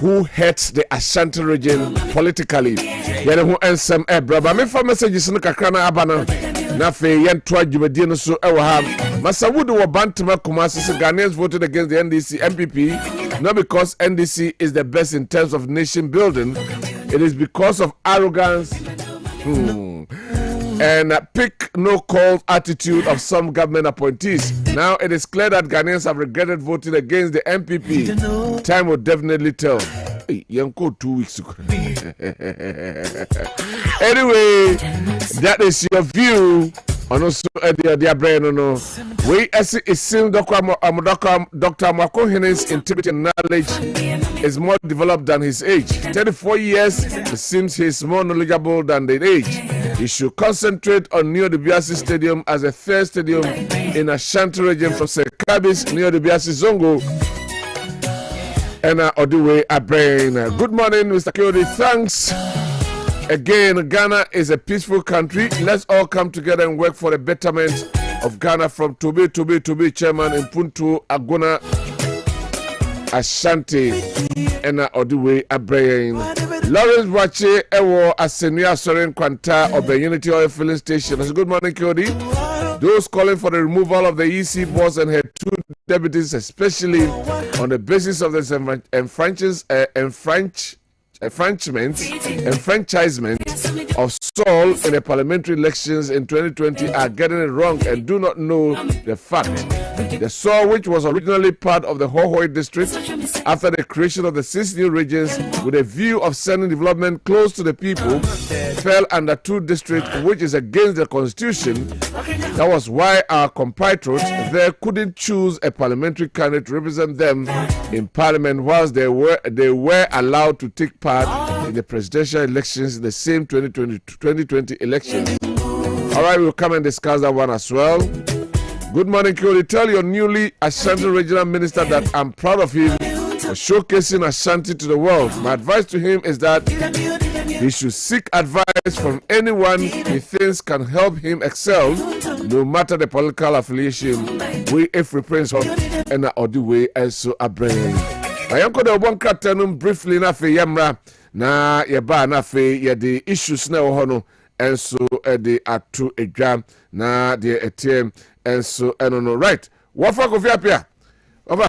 who heads the Ashanti region politically. Yene who ensem braba me fa messages no kakra na abana na fe yento adwumadi no so ewo ha Masawudu wo Bantama Kumasi say Ghanaians voted against the NDC MPP not because NDC is the best in terms of nation building, it is because of arrogance and pick no call attitude of some government appointees. Now it is clear that Ghanaians have regretted voting against the MPP. Time will definitely tell. Hey, 2 weeks ago. Anyway, that is your view. And also, dear brain, no. We assume Dr. Makohene's integrity and knowledge is more developed than his age. 34 years, it seems he is more knowledgeable than the age. He should concentrate on Neo Dubiasi Stadium as a third stadium in Ashanti region from Sekabis, Neo Dubiasi Zongo. And Odiwe Abrain. Good morning, Mr. Kyodi. Thanks. Again, Ghana is a peaceful country. Let's all come together and work for the betterment of Ghana from Tobe Chairman in Puntu Agona Ashanti. And Odiwe Abrain. Lawrence Wache Ewo Asenua Soren Kwanta of the Unity Oil Filling Station. Good morning, Kyodi. Those calling for the removal of the EC boss and her two deputies, especially on the basis of the enfranchisement of Saul in the parliamentary elections in 2020 are getting it wrong and do not know the fact. The Saul, which was originally part of the Hohoi district after the creation of the 6 new regions with a view of sending development close to the people, fell under 2 districts, which is against the constitution. That was why our compatriots there couldn't choose a parliamentary candidate to represent them in parliament, whilst they were allowed to take part in the presidential elections in the same 2020 elections. All right, we'll come and discuss that one as well. Good morning, Kyori. Tell your newly Ashanti regional minister that I'm proud of him for showcasing Ashanti to the world. My advice to him is that he should seek advice from anyone he thinks can help him excel, no matter the political affiliation. We, if we prince of and Odiwe also a brain. I am going to one carton briefly na fe yamra na yeba na fe ye the issues na hono and so the atu edwa na the ATM and so no right. What for go apia? Over.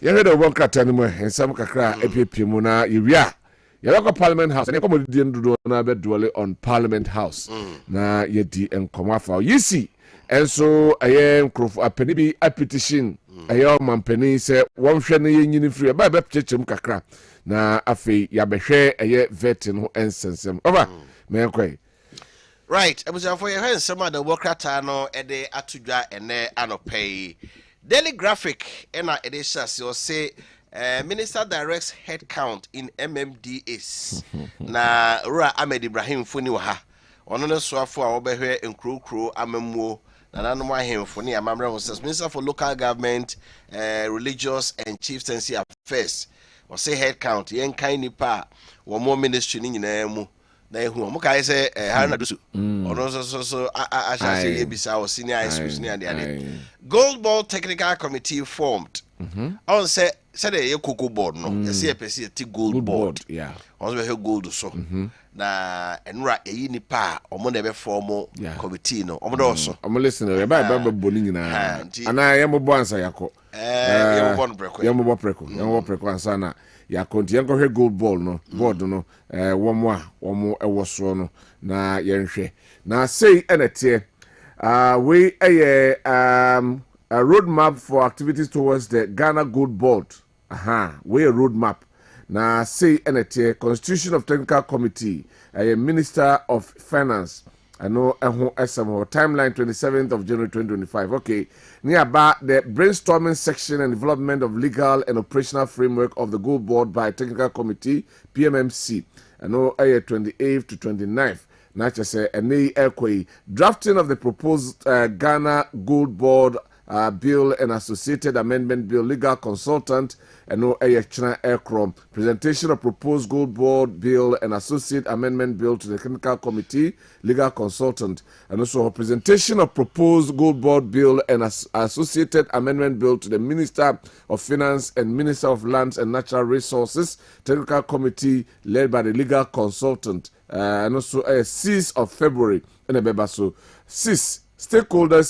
You heard the one carton mo and some kakra epi mu na yewia. You go Parliament House and come di ndudo na be dwele on Parliament House. Na ye di enkomo afa. You see. And so I am crofo apeni bi a petition. Ayo mampeni se wonhwe ne yenyini free ba be chechem kakra na afei ya behwe eye vetting ho ensensem over me kwai right abuja for your hands some of the workrata no e de atudwa ene anopay Daily Graphic ena e de shase say minister directs head count in MMDAs na Rura Ahmed Ibrahim funi wa ha ono ne so afo a wo behwe enkrokro amamuo Minister for Local Government, Religious and Chieftaincy Affairs. Or say head count, yen kind nipa, one more ministry in Nemu. They who Mukai say, Hanadusu. Or also, I shall say, Ebisa or senior high school near the Gold Ball Technical Committee formed. I say, a cocoa board, no, you see a PC gold board. Yeah, also gold so. Na enura eyi nipa omo na be formal committee no omo also omo listen e ba boni nyina ana yemo bo ansa yako yemo bo preko ansa na yako nti yenko hwe gold ball no board no womo ewo so no na yenhwe na sei enete we a roadmap for activities towards the Ghana Gold Board we a roadmap. Na say NTA Constitution of Technical Committee, a Minister of Finance. I know SMO timeline 27th of January 2025. Okay, nearby the brainstorming section and development of legal and operational framework of the Gold Board by Technical Committee PMMC. I know 28th to 29th. Not just say drafting of the proposed Ghana Gold Board Bill and Associated Amendment Bill, legal consultant, and no aircraft. Presentation of proposed Gold Board Bill and Associate Amendment Bill to the Technical Committee, legal consultant, and also a presentation of proposed Gold Board Bill and Associated Amendment Bill to the Minister of Finance and Minister of Lands and Natural Resources, Technical Committee led by the legal consultant, and also 6th of February. And a so 6 stakeholder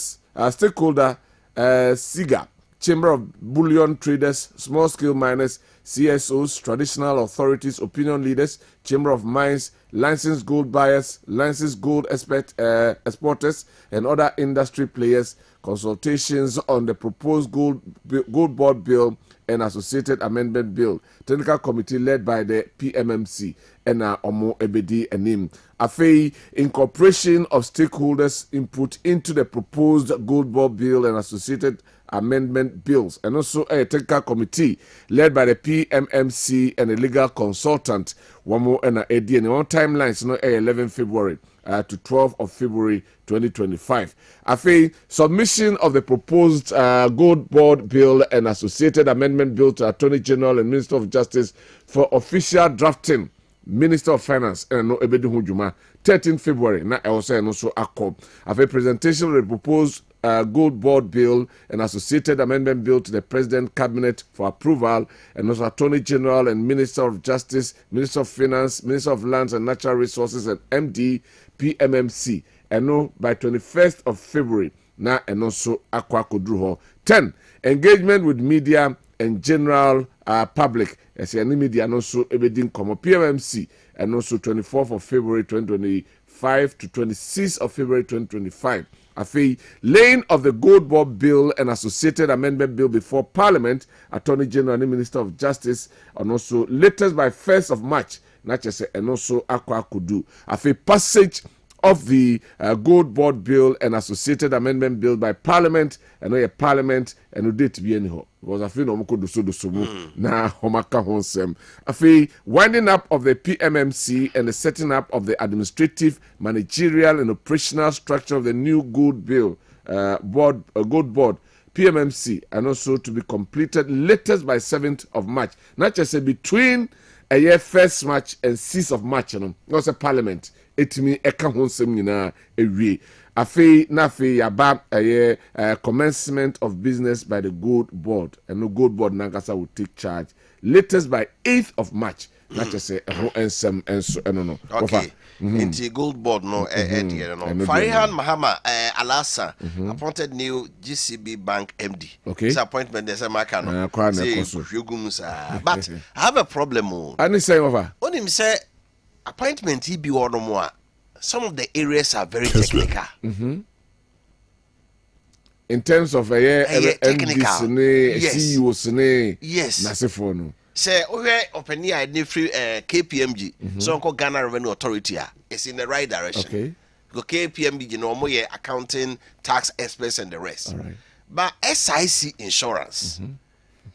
SIGA, Chamber of Bullion Traders, Small Scale Miners, CSOs, Traditional Authorities, Opinion Leaders, Chamber of Mines, Licensed Gold Buyers, Licensed Gold Exporters, and other industry players, consultations on the proposed Gold Board Bill and Associated Amendment Bill, Technical Committee led by the PMMC, and Omo Ebedi Enim. Afei, incorporation of stakeholders' input into the proposed Gold Board Bill and Associated Amendment Bills, and also a technical committee led by the PMMC and a legal consultant. One more and a day and on timelines, 11 February to 12th of February 2025. Afei, submission of the proposed Gold Board Bill and Associated Amendment Bill to Attorney General and Minister of Justice for official drafting. Minister of Finance and no Ebedu Hujuma, 13 February. Na also and also ACOB. After presentation of the proposed Gold Board Bill and Associated Amendment Bill to the President Cabinet for approval, and also Attorney General and Minister of Justice, Minister of Finance, Minister of Lands and Natural Resources, and MD, PMMC. And no by 21st of February. Na and also Aqua Kodruho. 10. Engagement with media and general public. As any media and also everything come PMMC, and also 24th of February 2025 to 26th of February 2025. Afei, laying of the Gold Board Bill and Associated Amendment Bill before Parliament, Attorney General and Minister of Justice, and also latest by 1st of March, not just and also Aqua Kudu. Afei, passage of the Gold Board Bill and Associated Amendment Bill by Parliament, and a Parliament, and no date be anyhow. Because I feel no more do so na homaka honsem. I feel winding up of the PMMC and the setting up of the administrative, managerial, and operational structure of the new Gold Bill Gold Board PMMC, and also to be completed latest by 7th of March. Not just between a year 1st March and 6th of March, not a Parliament. It means eka honsem nyina ewie. Afei yaba commencement of business by the Gold Board, and no Gold Board Nankasa will take charge latest by 8th of March. Not just say ensem enso no. Okay. Into Gold Board no Farihan Mahama Alasa appointed new GCB Bank MD. Okay. This appointment there's a makano. But I have a problem. And say over. On him say appointment he be one more. Some of the areas are very technical. In terms of technical. CEOs, yes. Nasifono. Say, open here at free KPMG. So called Ghana Revenue Authority. It's in the right direction. Okay. Go KPMG, more accounting, tax experts, and the rest. All right. But SIC Insurance.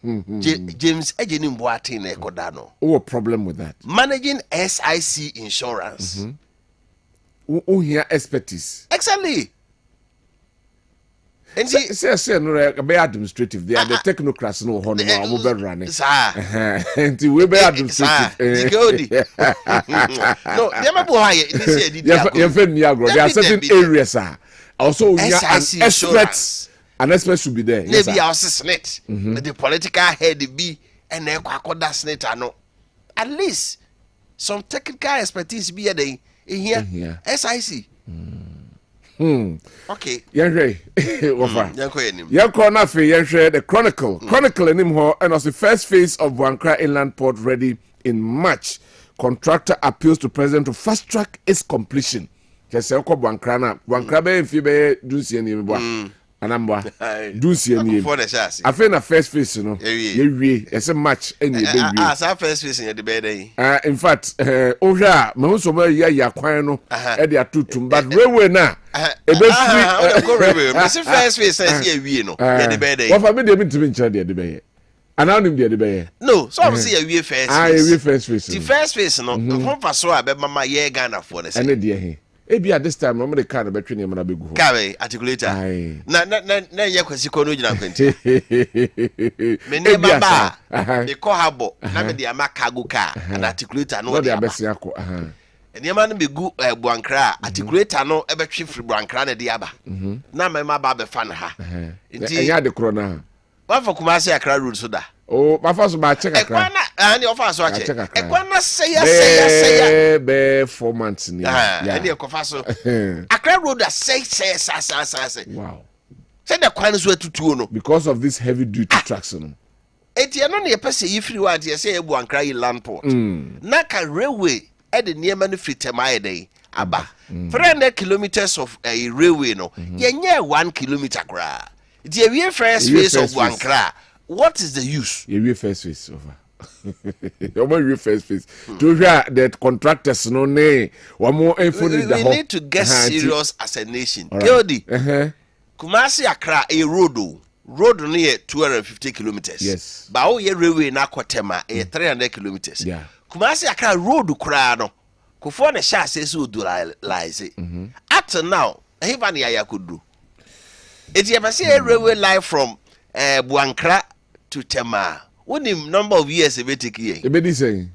James Ejenim Boateng Ekodano. Oh, problem with that. Managing SIC Insurance. Who here expertise? Exactly. And say no be administrative. They are the technocrats no hono mo be running. And we be administrative. No, they ma bo high this year. There are certain areas also we are experts. An expert should be there. Maybe yes, our snit. The political head be and then kwakoda snit ano. At least some technical expertise be there in here. SIC. Okay. Yanhwe. Yanko na fe yanhwe the Chronicle. Chronicle enim ho and was the first phase of Dankwah Inland Port ready in March. Contractor appeals to president to fast track its completion. Just say ko Dankwah na. Dankwah be mfi be dunsi ani bo. Anamba dunsi ani. I feel na first phase no. Ye ese match any be we. Sa first phase in the bed. In fact, ohwa me so ma ya kwan no e de atutum but railway na e be free go railway. Me say first phase say ye wie no. Ye de bed. What for me dey me ntimi ncha de be. Ananim de be. No, so I'm say ye wie first phase. Ye wie first phase. The first phase no. The from so a be mama ye Ghana for the. Ene de he. Ebi at this time, I'm going to carry the between him and a big carry articulator. Na ye kwasi ko no gyina kwenti. Me ne baba. Me ko habo na me de ama cargo car and articulator no de abesia ko. Eniema no be gu buankra articulator no ebetwe free buankra na de aba. Na me ma ba be fan ha. Nti enya de kro na. Wa fa Kumasi Accra road so da. Oh, my first by check Accra. Ani ofa so ache. Ekwana say be 4 months ni. Ani ekofa so. Accra road da say. Wow. Say the kwan so atutuo no because of this heavy duty trucks no. Eti no na ye pese yi free wa de say e Buankra yi land port. Na ka railway e de niema no free temaye dey aba. 300 kilometers of a railway no. Ye nye 1 kilometer kra. Iti e first phase of Buankra. What is the use? You first phase over. You first phase. To hear that contractors no ne. We need to get serious as a nation. Right. Kumasi Accra a road. Road near 250 kilometers. Yes. But all your railway na Kwatema 300 kilometers. Yeah. Kumasi Accra road krano. Kufo ne sha say so do lies. Up to now, even ya could do. It's a railway line from Buankra to Tema. What the number of years it take here? You be saying?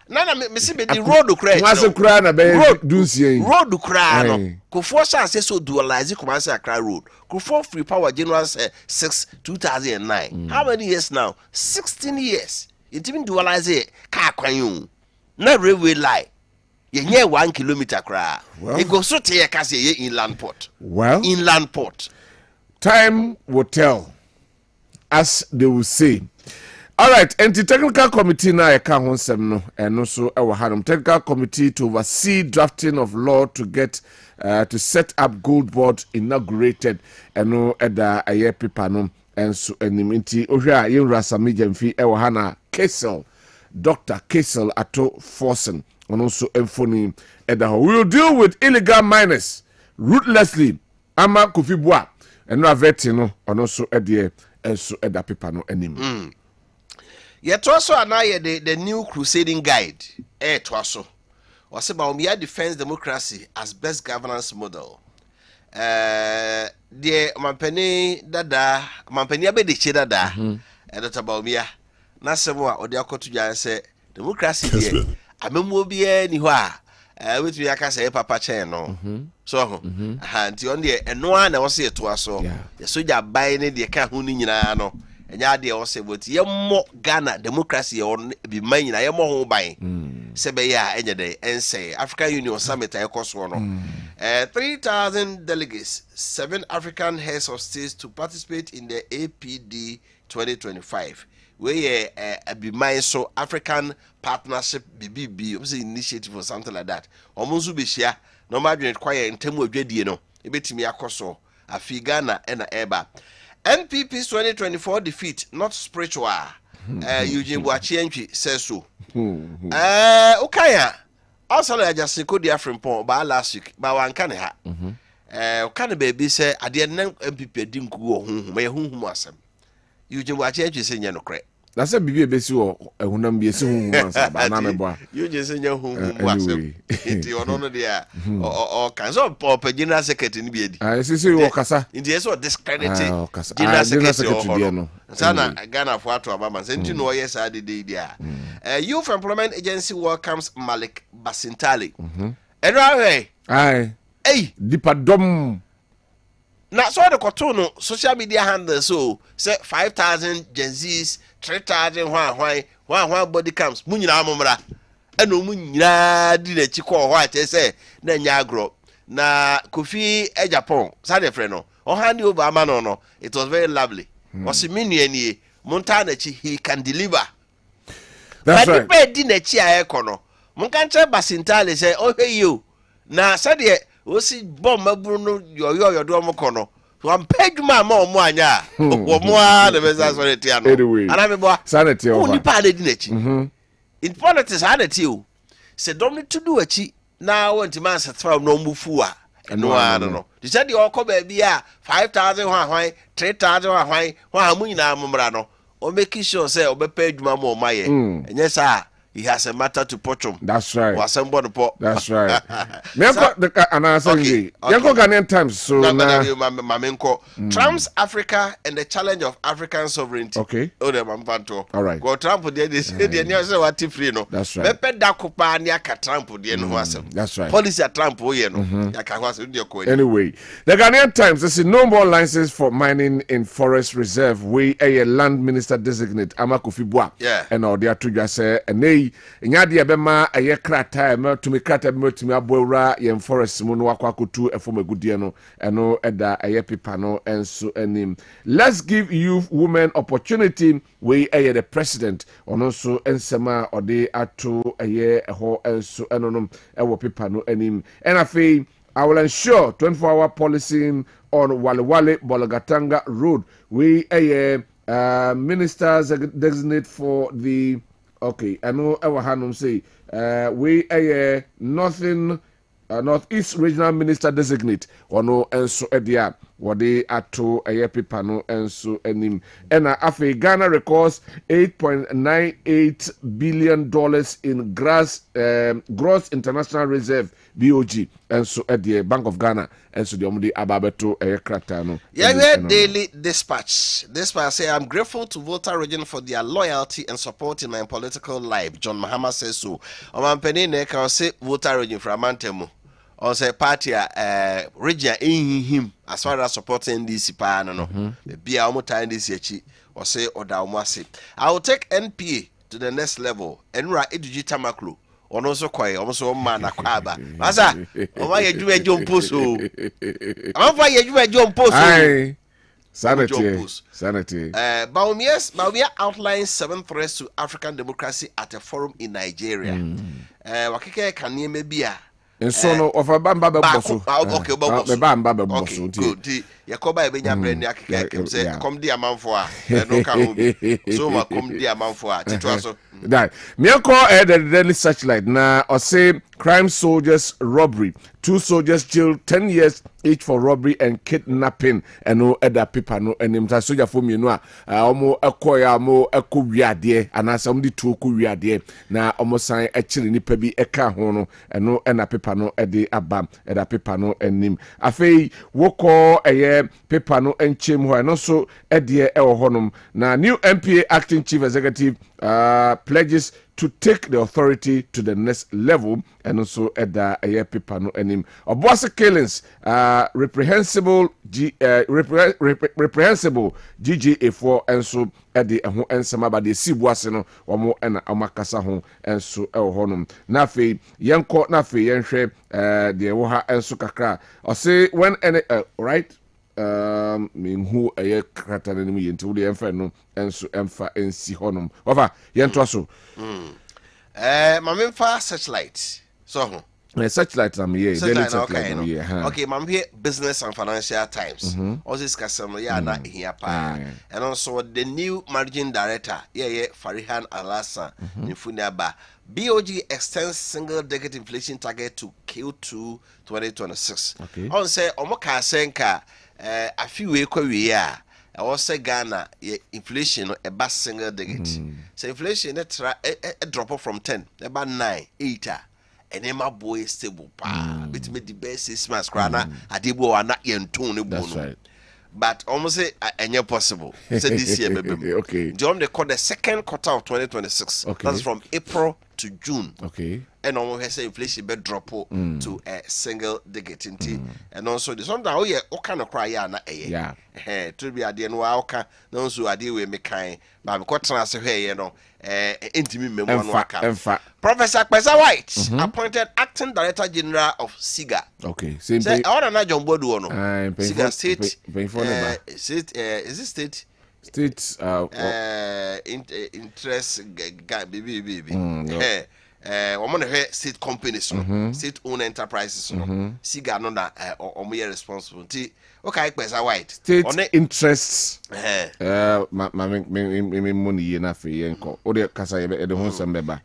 Nana me see the road crash. Kumasi Accra na be do road crash no. Kufo say so dualize Kumasi Accra road. Kufo free power January 6 2009. How many years now? 16 years. It even dualize it car kwan you. Na railway line. Ye 1 kilometer cra. It go so te ka say inland port. Well, inland port. Time will tell, as they will say. All right, and the technical committee now I can't no, and also our Hanum technical committee to oversee drafting of law to get to set up gold board inaugurated, and no other a year pipano and so enimity. Oja yin rasami jemfi our Hana Kessel, Dr. Kessel Ato Forsen, and also Emphony Edaho. We will deal with illegal miners ruthlessly. Ama Kufibwa. And no vetino and also edie and so eda paper no anim. Yet also anaye the new crusading guide. Twaso. Was about Umia defends democracy as best governance model. The Mampeni dada Mampeni abe de dada. And that about Umia. Nasemwa odiako to jan say democracy there. Amemo bie ni hwa. With me aka say papa chen no. So nti on de eno na wo se to aso ye soja ban ne de ka hu ni nyina no enya de wo se but ye mo Ghana democracy on bi man nyina ye mo ho ban se be ya enye de ense African Union summit e koso no 3,000 delegates 7 African heads of states to participate in the APD 2025 where a bi man so African partnership BBB initiative or something like that omonzu be share no madwen kwaye ntemu adwadie no ebetimi akoso afi Ghana na eba NPP's 2024 defeat not spiritual Eugene Boachientwi says so ukaya also I just ko dia frimpon ba last week ba wanka ne ha ukane baby say ade nan MPP adinku wo honhom ye honhom asem Eugene Boachientwi say nya no kre na se bibi ebesi wo ehunam bi esi honhom ansa ba na mebo Eugene say nya honhom asem nti ono no dia o kan so pop general secretary ni bi edi sisi wo kasa nti eso discredit general secretary no sana Ghana for ato abama nti no yes ade dia Youth Employment Agency welcomes Malik Basintali anyway hey dipa dom na so the kotono social media handle so say 5,000 Gen Zs 3,000 hwan body cams munyina amomra eno munyina di na chiko ho ate say na nya agro na Kofi Japan sade frɛ no o hand over amano no it was very lovely was menu anie monta na chi he can deliver. That's right. But di na chi a ekono monka nche Basintale say oh hey you na sade o si bom maburu no yo do omokono wan peduma ma omo anya wo mo a na beza so reti ano ana me boa sanity over oni pa de di na chi in politics sanity o se dom to do achi na want man satisfy no mufu a eno ano no they said the okoba bia 5,000 hwan 3,000 hwan amu nyina amumra no o make sure say obepa adwuma ma o maye enye sa he has a matter to potrum. That's right. That's right. Ghanaian Times. So Trump's Africa and the challenge of African sovereignty. Okay. All right. Go Trump did this. That's right. That's right. Policy at Trump. Anyway, the Ghanaian Times says no more licenses for mining in forest reserve. We a land minister designate Amakufibwa. Yeah. And all the two just say and they nyadi abema a ye krata to me krata to me abora yen forest mu no akwakutu efom agudie no eno eda a ye pipa no enso anim. Let's give youth women opportunity. We a the president on also ensema or de ato a ye ho enso enonom ewo pipa no anim. And I will ensure 24-hour policing on Wale Bologatanga Road. We a ministers designate for the I know our Hanum say we a Northeast Regional Minister designate or no enso edia wade ato a paper no enso enim. And Ghana records $8.98 billion in gross international reserve BOG enso edia Bank of Ghana enso the omudi ababeto krata no. Daily Dispatch. Dispatch say I'm grateful to Volta region for their loyalty and support in my political life. John Mahama says so. Omampeni ne ka say Volta region from Amantemu. Or say party region in him as far as supporting this no be our time this year or say or down. I will take NPA to the next level and ra eduji tamaklu or no so quiet almost man akwaba masa why you a jump post so why you a jump post sanity Baumia outlines 7 threats to African democracy at a forum in Nigeria wakike kan maybe and so no of a bamba bosso. Okay, bamba bosso. Good. Yakoba benya brand yakeke say come dia manfo no can so ma come dia manfo titwaso. That me call the Daily Searchlight na or say crime soldiers robbery. 2 soldiers jailed 10 years each for robbery and kidnapping and no other people no and him soldier for me no omo ekoya mo ekowiade and some di two kuwiade na omo san echiri nipa bi eka ho no eno na paper no ede abam eda paper no enim afei woko paper no enchem ho no so ede ewo honum na new MPA acting chief executive pledges to take the authority to the next level and also at the paper no enim Obuasi killings reprehensible GGA4 and so at the ho ensema ba de sibuase no omo na amakasa ho enso e honum na fe yenko na fe yenhwe de wo ha enso kakra o say when any right who a crata enemy into the inferno and so emfa ensi honum over yento so my fast searchlight so searchlight am here okay mam here Business and Financial Times also this customer na here pa and also the new managing director Farihan Alasa Nifuniaba BOG extends single digit inflation target to Q2 2026 on say omoka senka a few weeks ago, I was say Ghana inflation a single digit. So inflation a drop from 10, about 9, 8, and then my boy is stable. It made the best 6 months. Grana, I did go and not yen tone. That's right. But almost say possible. So this year, baby. Okay. John they call the second quarter of 2026. Okay. That's from April to June. Okay. And almost say inflation be drop to a single digit and also the sometimes what kind of cry yeah to be at the end no so ade we me kind but because transfer here intimi me one waka Professor Kwesa White appointed acting director general of SIGA. Okay, same say all na John Bodu no SIGA state is it state interest baby woman state companies state owned enterprises SIGA no na omo responsible okay Kwesa White state interests me money na fe yenko o de kasa ye de ho nsem beba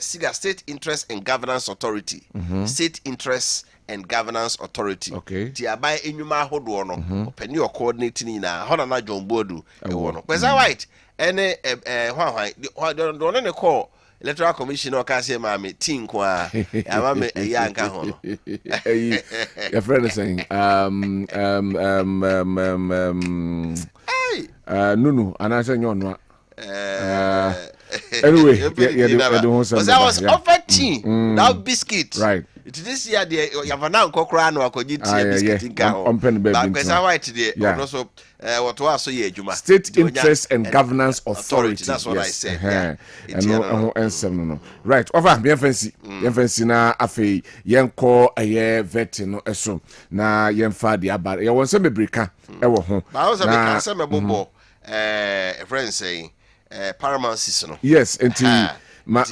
SIGA state interest and governance authority state interest and Governance Authority. Okay. Tiabai enyuma hodo no. Openi or coordinating na hona na John Bodu e wono. Is that right? Any don't call Electoral Commission or Cassia Mammy Tin Kwa Yamame a young hono. Your friend is saying Nunu and I say no. Anyway, because I was offered tea, now biscuit. Right. This year, you have an uncle crown or biscuit in Gao. Because I write today, also what was so State Interest and Governance Authority. That's what I said. No. Right. Over, bien fancy na afi yenko aye vet no eso na yemfa dia bar. Ya won se bebrika e wo ho. Ba wo se be kan se mebobo a friend saying Paramount season. Yes, enti me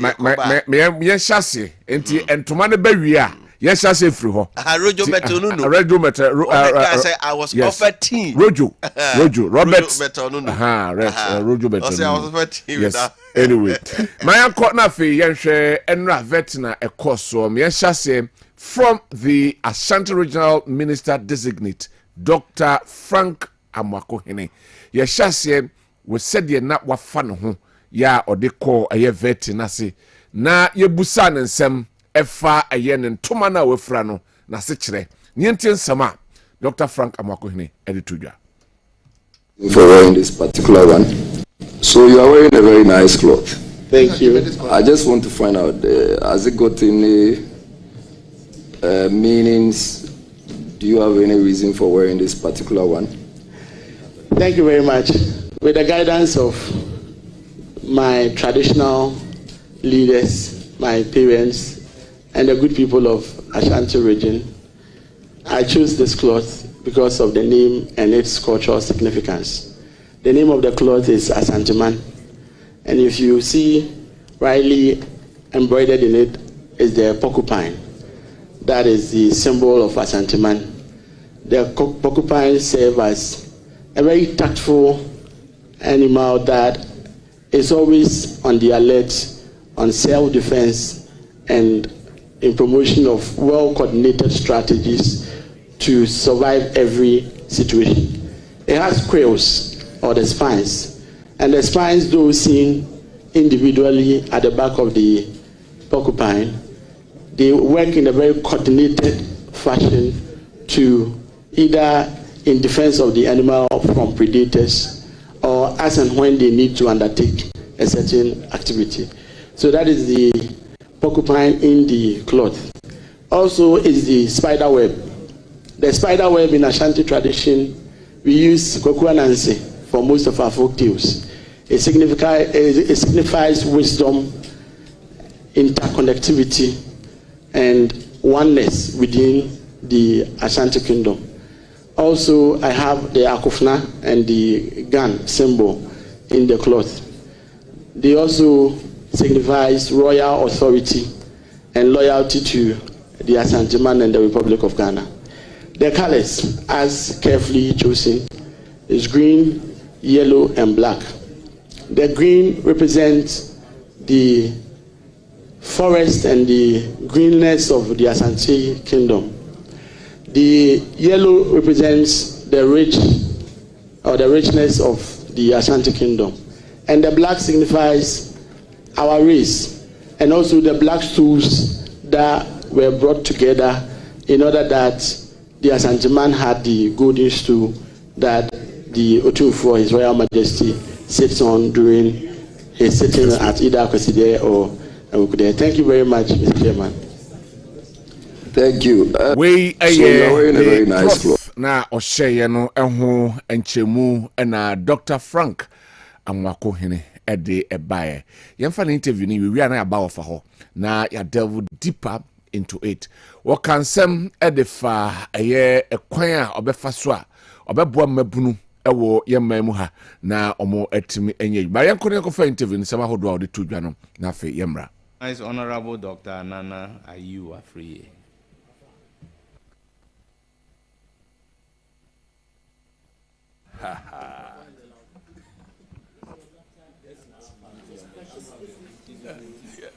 chassis enti entoma ne ba wi a ye chassis free ho. Rojo metal no. Rojo metal. I was offered tea. Rojo Robert metal no. Rojo metal. I was offered tea. Yes. Anyway, my uncle na fe yenhwe enra vet na ekoso me chassis from the Ashanti Regional Minister Designate Dr. Frank Amakohene. Ye chassis we said ye na wafa no ho ya ode call aye vet na se na ye busa ne nsem efa aye ne ntoma na wafra no na se kire niente nsama Dr. Frank Amakohene editudwa for wearing this particular one. So you are wearing a very nice cloth. Thank you. I just want to find out has it got any meanings? Do you have any reason for wearing this particular one? Thank you very much. With the guidance of my traditional leaders, my parents, and the good people of Ashanti region, I chose this cloth because of the name and its cultural significance. The name of the cloth is Asanteman, and if you see rightly embroidered in it is the porcupine. That is the symbol of Asanteman. The porcupine serves as a very tactful animal that is always on the alert on self-defense and in promotion of well-coordinated strategies to survive every situation. It has quills or the spines, and the spines, though seen individually at the back of the porcupine, they work in a very coordinated fashion to either in defense of the animal from predators or as and when they need to undertake a certain activity. So that is the porcupine in the cloth. Also is the spider web. The spider web in Ashanti tradition, we use Kwabena for most of our folk tales. It signifies wisdom, interconnectivity, and oneness within the Ashanti kingdom. Also, I have the akufna and the gun symbol in the cloth. They also signifies royal authority and loyalty to the Asanteman and the Republic of Ghana. The colors, as carefully chosen, is green, yellow, and black. The green represents the forest and the greenness of the Asante kingdom. The yellow represents the richness of the Ashanti kingdom. And the black signifies our race, and also the black stools that were brought together in order that the Asanteman had the golden stool that the Otumfuo, His Royal Majesty, sits on during his sitting at either Kweside or Awukude. Thank you very much, Mr. Chairman. Thank you. So you're wearing a very nice cloth. Na Osheye no eho enchemu na Dr. Frank Amakohene ede ebaye. Yemfa na interview ni we na aba ofa ho na ya delve deeper into it. What can sem edefa eye ekwan a obefa so a obeboa mabunu ewo yemma mu ha na omo atimi enye. Ba yenko ne ko fa interview ni sama hodo a ode to dwa no na fe yemra. Nice Honorable Dr. Nana Ayu Afriye.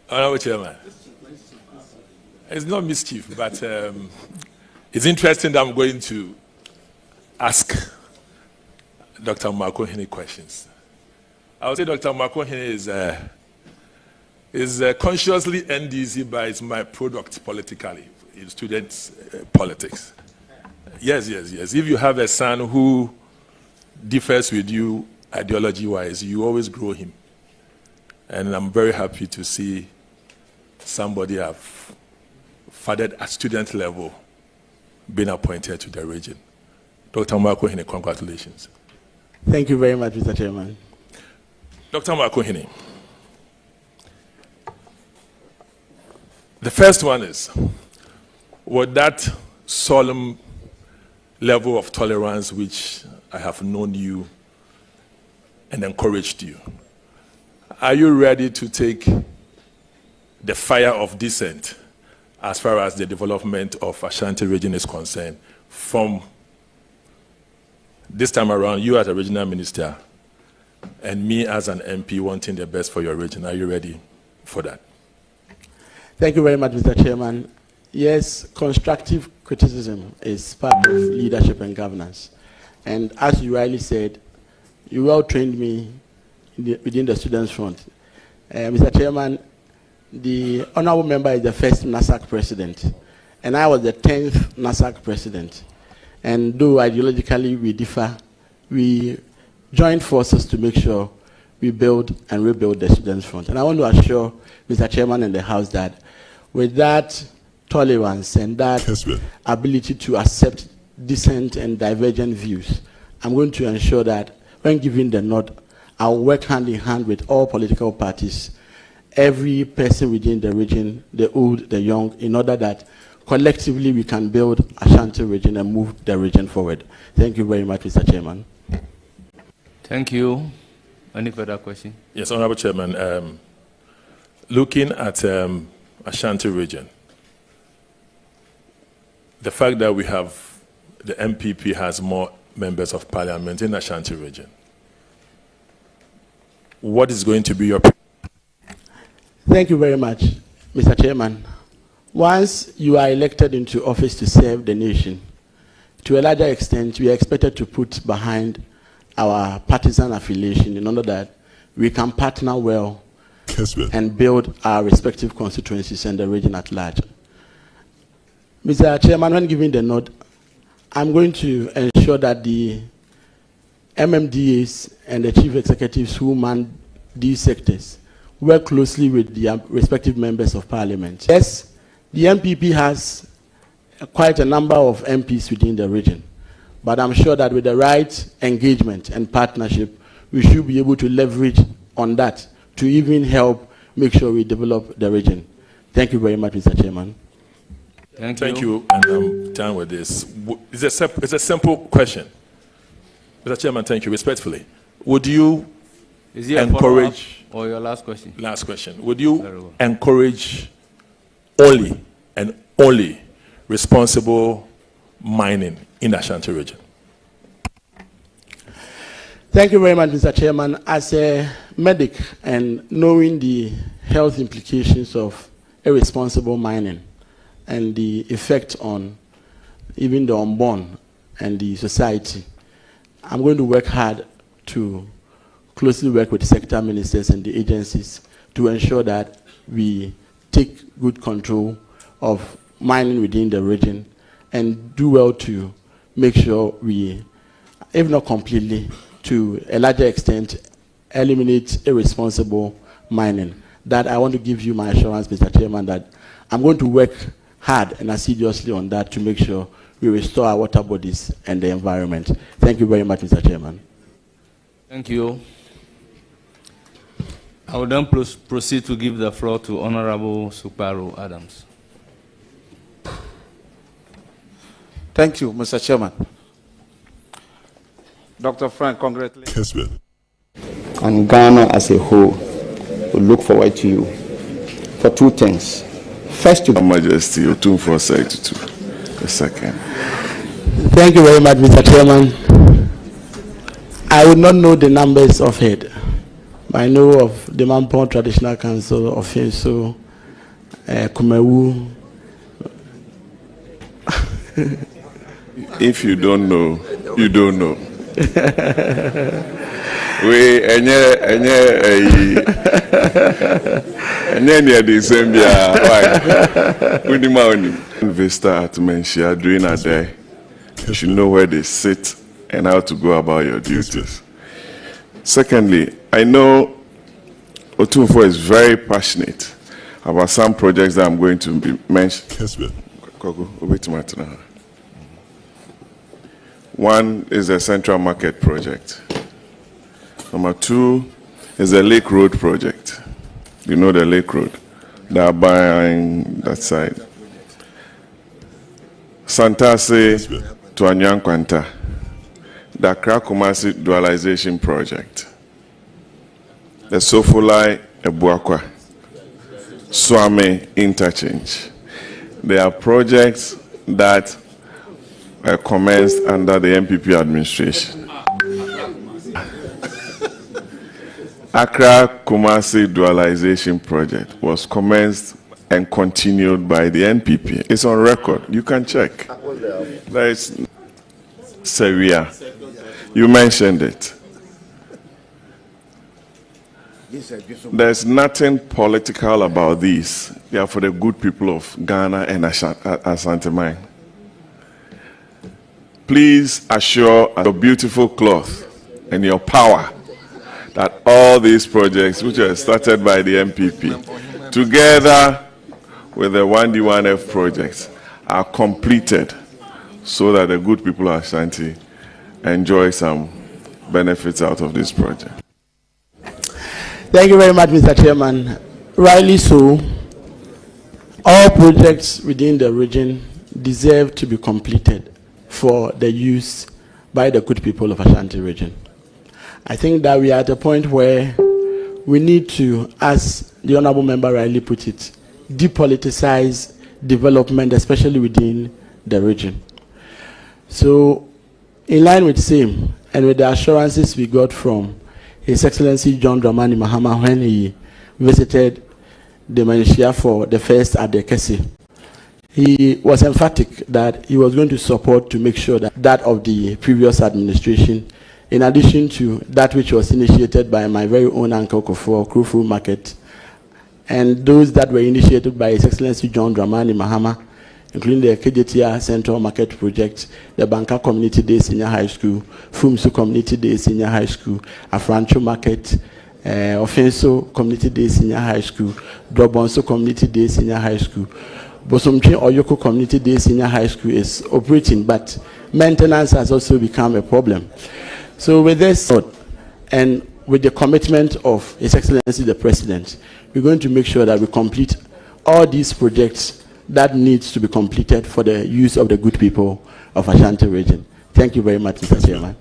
Honorable Chairman, it's not mischief, but It's interesting that I'm going to ask Dr. Maakye questions. I would say Dr. Maakye is consciously NDC, but it's my product politically in students' politics. Yes. If you have a son who differs with you ideology-wise, you always grow him. And I'm very happy to see somebody I've fathered at student level being appointed to the region. Dr. Maakye, congratulations. Thank you very much, Mr. Chairman. Dr. Maakye, the first one is, with that solemn level of tolerance which I have known you and encouraged you, are you ready to take the fire of dissent as far as the development of Ashanti region is concerned from this time around, you as a regional minister and me as an MP wanting the best for your region? Are you ready for that? Thank you very much, Mr. Chairman. Yes, constructive criticism is part of leadership and governance. And as you rightly said, you well trained me within the Students' Front. Mr. Chairman, the honorable member is the first NASAC president, and I was the 10th NASAC president. And though ideologically we differ, we joined forces to make sure we build and rebuild the Students' Front. And I want to assure Mr. Chairman and the House that with that tolerance and that ability to accept dissent and divergent views, I'm going to ensure that when given the nod, I'll work hand in hand with all political parties, every person within the region, the old, the young, in order that collectively we can build Ashanti region and move the region forward. Thank you very much, Mr. Chairman. Thank you. Any further question? Yes, Honorable Chairman. Looking at Ashanti region, the fact that we have, the MPP has more members of parliament in Ashanti region, what is going to be your... Thank you very much, Mr. Chairman. Once you are elected into office to serve the nation, to a larger extent, we are expected to put behind our partisan affiliation in order that we can partner well and build our respective constituencies and the region at large. Mr. Chairman, when giving the nod, I'm going to ensure that the MMDAs and the chief executives who man these sectors work closely with the respective members of parliament. Yes, the MPP has quite a number of MPs within the region, but I'm sure that with the right engagement and partnership, we should be able to leverage on that to even help make sure we develop the region. Thank you very much, Mr. Chairman. Thank you, and I'm done with this. It's a simple question. Mr. Chairman, thank you, respectfully. Would you encourage... Or your last question? Last question. Would you encourage only and only responsible mining in the Ashanti region? Thank you very much, Mr. Chairman. As a medic and knowing the health implications of irresponsible mining and the effect on even the unborn and the society, I'm going to work hard to closely work with the sector ministers and the agencies to ensure that we take good control of mining within the region and do well to make sure we, if not completely, to a larger extent, eliminate irresponsible mining. That I want to give you my assurance, Mr. Chairman, that I'm going to work hard and assiduously on that to make sure we restore our water bodies and the environment. Thank you very much, Mr. Chairman. Thank you. I will then proceed to give the floor to Honorable Sukparu Adams. Thank you, Mr. Chairman. Dr. Frank, congratulations. And Ghana as a whole will look forward to you for two things. First, Your Majesty, your 2462. The second. Thank you very much, Mr. Chairman. I would not know the numbers of head. I know of the Mampong Traditional Council of Yeso, Kumewu. If you don't know, you don't know. We Vista at Menchia during a day. You should know where they sit and how to go about your duties. Secondly, I know Otumfo is very passionate about some projects that I'm going to be mentioning. One is the Central Market project. Number 2 is the Lake Road project. You know the Lake Road. They are buying that side. Santase to Anyankwanta. The Accra Kumasi dualization project. The Sofolai Ebuakwa. Swame interchange. They are projects that commenced under the MPP administration. Accra Kumasi dualization project was commenced and continued by the NPP. It's on record. You can check. There is Sevilla. You mentioned it. There's nothing political about these. They are for the good people of Ghana and Ashanti Mine. Please assure your beautiful cloth and your power that all these projects, which were started by the MPP, together with the 1D1F projects, are completed so that the good people of Ashanti enjoy some benefits out of this project. Thank you very much, Mr. Chairman. Rightly so, all projects within the region deserve to be completed for the use by the good people of Ashanti region. I think that we are at a point where we need to, as the Honorable Member rightly put it, depoliticize development, especially within the region. So, in line with same, and with the assurances we got from His Excellency John Dramani Mahama when he visited the Malaysia for the first at the Kessben, he was emphatic that he was going to support to make sure that that of the previous administration, in addition to that which was initiated by my very own uncle for Krufu Market, and those that were initiated by His Excellency John Dramani Mahama, including the KJTR Central Market Project, the Banka Community Day Senior High School, Fumsu Community Day Senior High School, Afrancho Market, Offenso Community Day Senior High School, Dobonso Community Day Senior High School. Bosomchi Oyoko Community Day Senior High School is operating, but maintenance has also become a problem. So with this and with the commitment of His Excellency the President, we're going to make sure that we complete all these projects that needs to be completed for the use of the good people of Ashanti region. Thank you very much, Mr. Chairman.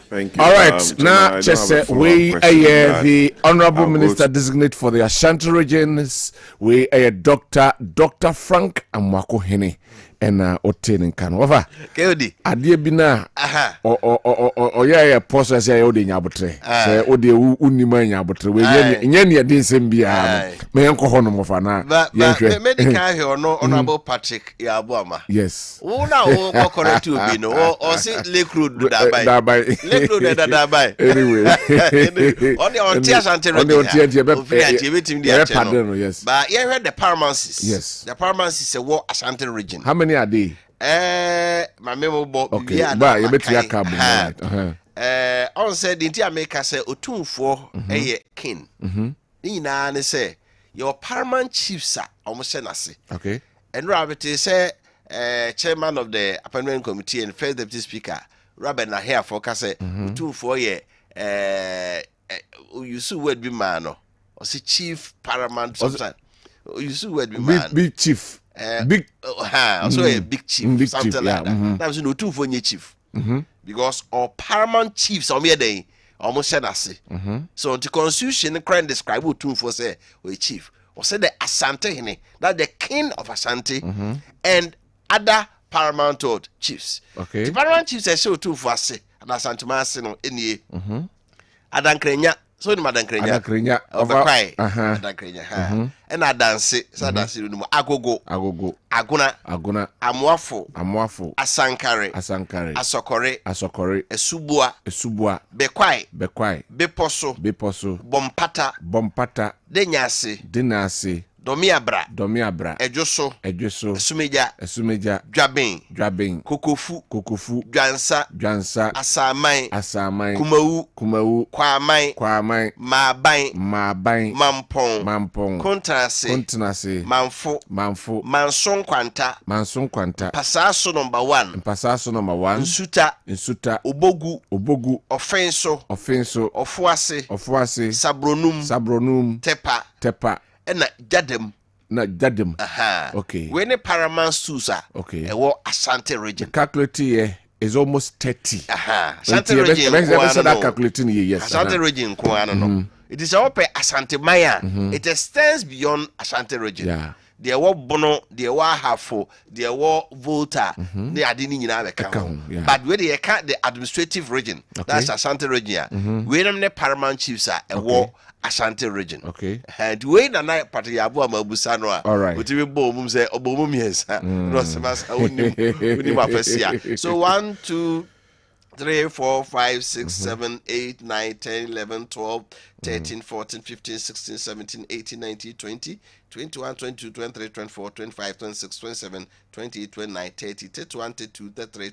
Thank you. All right, now just we are the Honorable Minister Designate for the Ashanti regions. We are Dr. Frank Amwakohene and Oten Kanova. Keodi. Adie bina. O ya poso say odi nyabotre. Say odi unima nyabotre. We nya din sembia. Me enko hono mofa na. Medical here no Honorable Patrick Yabuama. Yes. Una o correct you be no or say Lake Road dabai. Lake Road dabai. Anyway. On the Ashanti region. Yes. But you heard the paramountcies. Yes. The paramountcies is a war Ashanti region. How many are they? My memo book. Okay. But you bet you are carbon. On said the India maker say Otumfo king. Nina say your paramount chiefs are almost senasi. Okay. And Rabbit say chairman of the appointment committee and first deputy speaker Kwabena here for say Otumfo you see word be man or say chief paramount something. You see word be man. Big chief. Big also a big chief, big something chief, like that. That was no two for chief. Because all paramount chiefs on me day almost said us. So the constitution can describe what two for say we chief. Or say the Asante that the king of Asante and other paramount chiefs. Okay. The paramount chiefs say two for say and Asante Masino in ye. Adan Krenya So ni Madankrenya. Adakrenya. Obekwai. Madankrenya. Ha. And I dance. So dance no agogo. Aguna. Amwafo. Asankare. Asokore. Esubua. Bekwai. Beposo. Bompata. Denyase. Domiabra. Ejoso. Esumeja. Dwabin. Kokofu. Dwansa. Asamai. Kumau. Kwamai. Mabai. Mampong. Kontrase. Manfo. Manson kwanta. Pasaso number 1. Nsuta. Obogu. Offenso. Ofuase. Sabronum. Tepa. Na jadem. Okay. When a paramount Susa. Okay. Asante region. The calculating here is almost 30. Asante region. Yes. Asante region. It is all pe Asante Maya. It extends beyond Asante region. Yeah. There were Bono, there were Hafo, there were Volta, they are didn't But where they account the administrative region, that's Asante region. Where them the paramount chiefs are a war Asante region. Okay. And wait a night party abu amabusano. All right. But we bomb say obomum yes. So 1, 2, 3, 4, 5, 6, 7, 8, 9, 10, 11, 12, 13, 14, 15, 16, 17, 18, 19, 20, 21, 22, 23, 24, 25, 26, 27, 28, 29, 30, 31, 32, 33,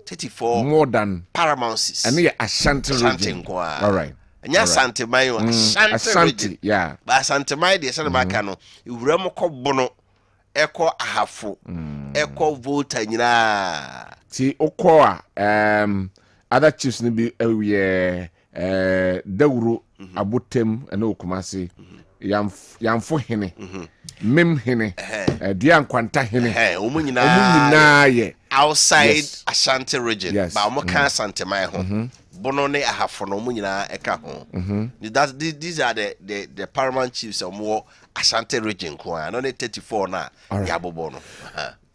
34. More than paramounts. And yeah, Ashanti region. All right. And yes, Asante Mayo, Ashanti. Yeah. But Asante Mayo, the son of Macano, you remoko bono, echo ahafo, echo volta, See, Okoa, other chiefs be Deuru, Abutem, and Okumasi, Yamfo Hene, Mim Hene, Dian Quanta Hene, outside Ashanti region, but Moka Santa Mayo. Bonone ahafo no munyina eka ho. These are the paramount chiefs of more Ashanti region ko no 34 na yabobo no.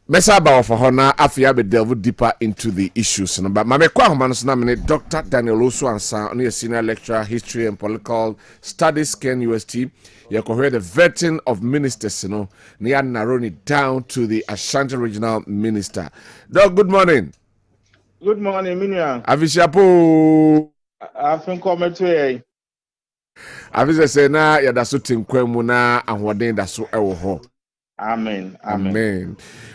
Mesa ba for hona afia be delve deeper into the issues no but mame kwa homa no so na me Dr. Daniel Osu Ansa on a senior lecturer history and political studies Ken UST. You can hear the vetting of ministers no near narrowing it down to the Ashanti regional minister. Doc, good morning. Good morning, Minya. Avishapo. I've been coming to you. Avisa say na yada so tinkwemu na ahoden da so ewo ho. Amen.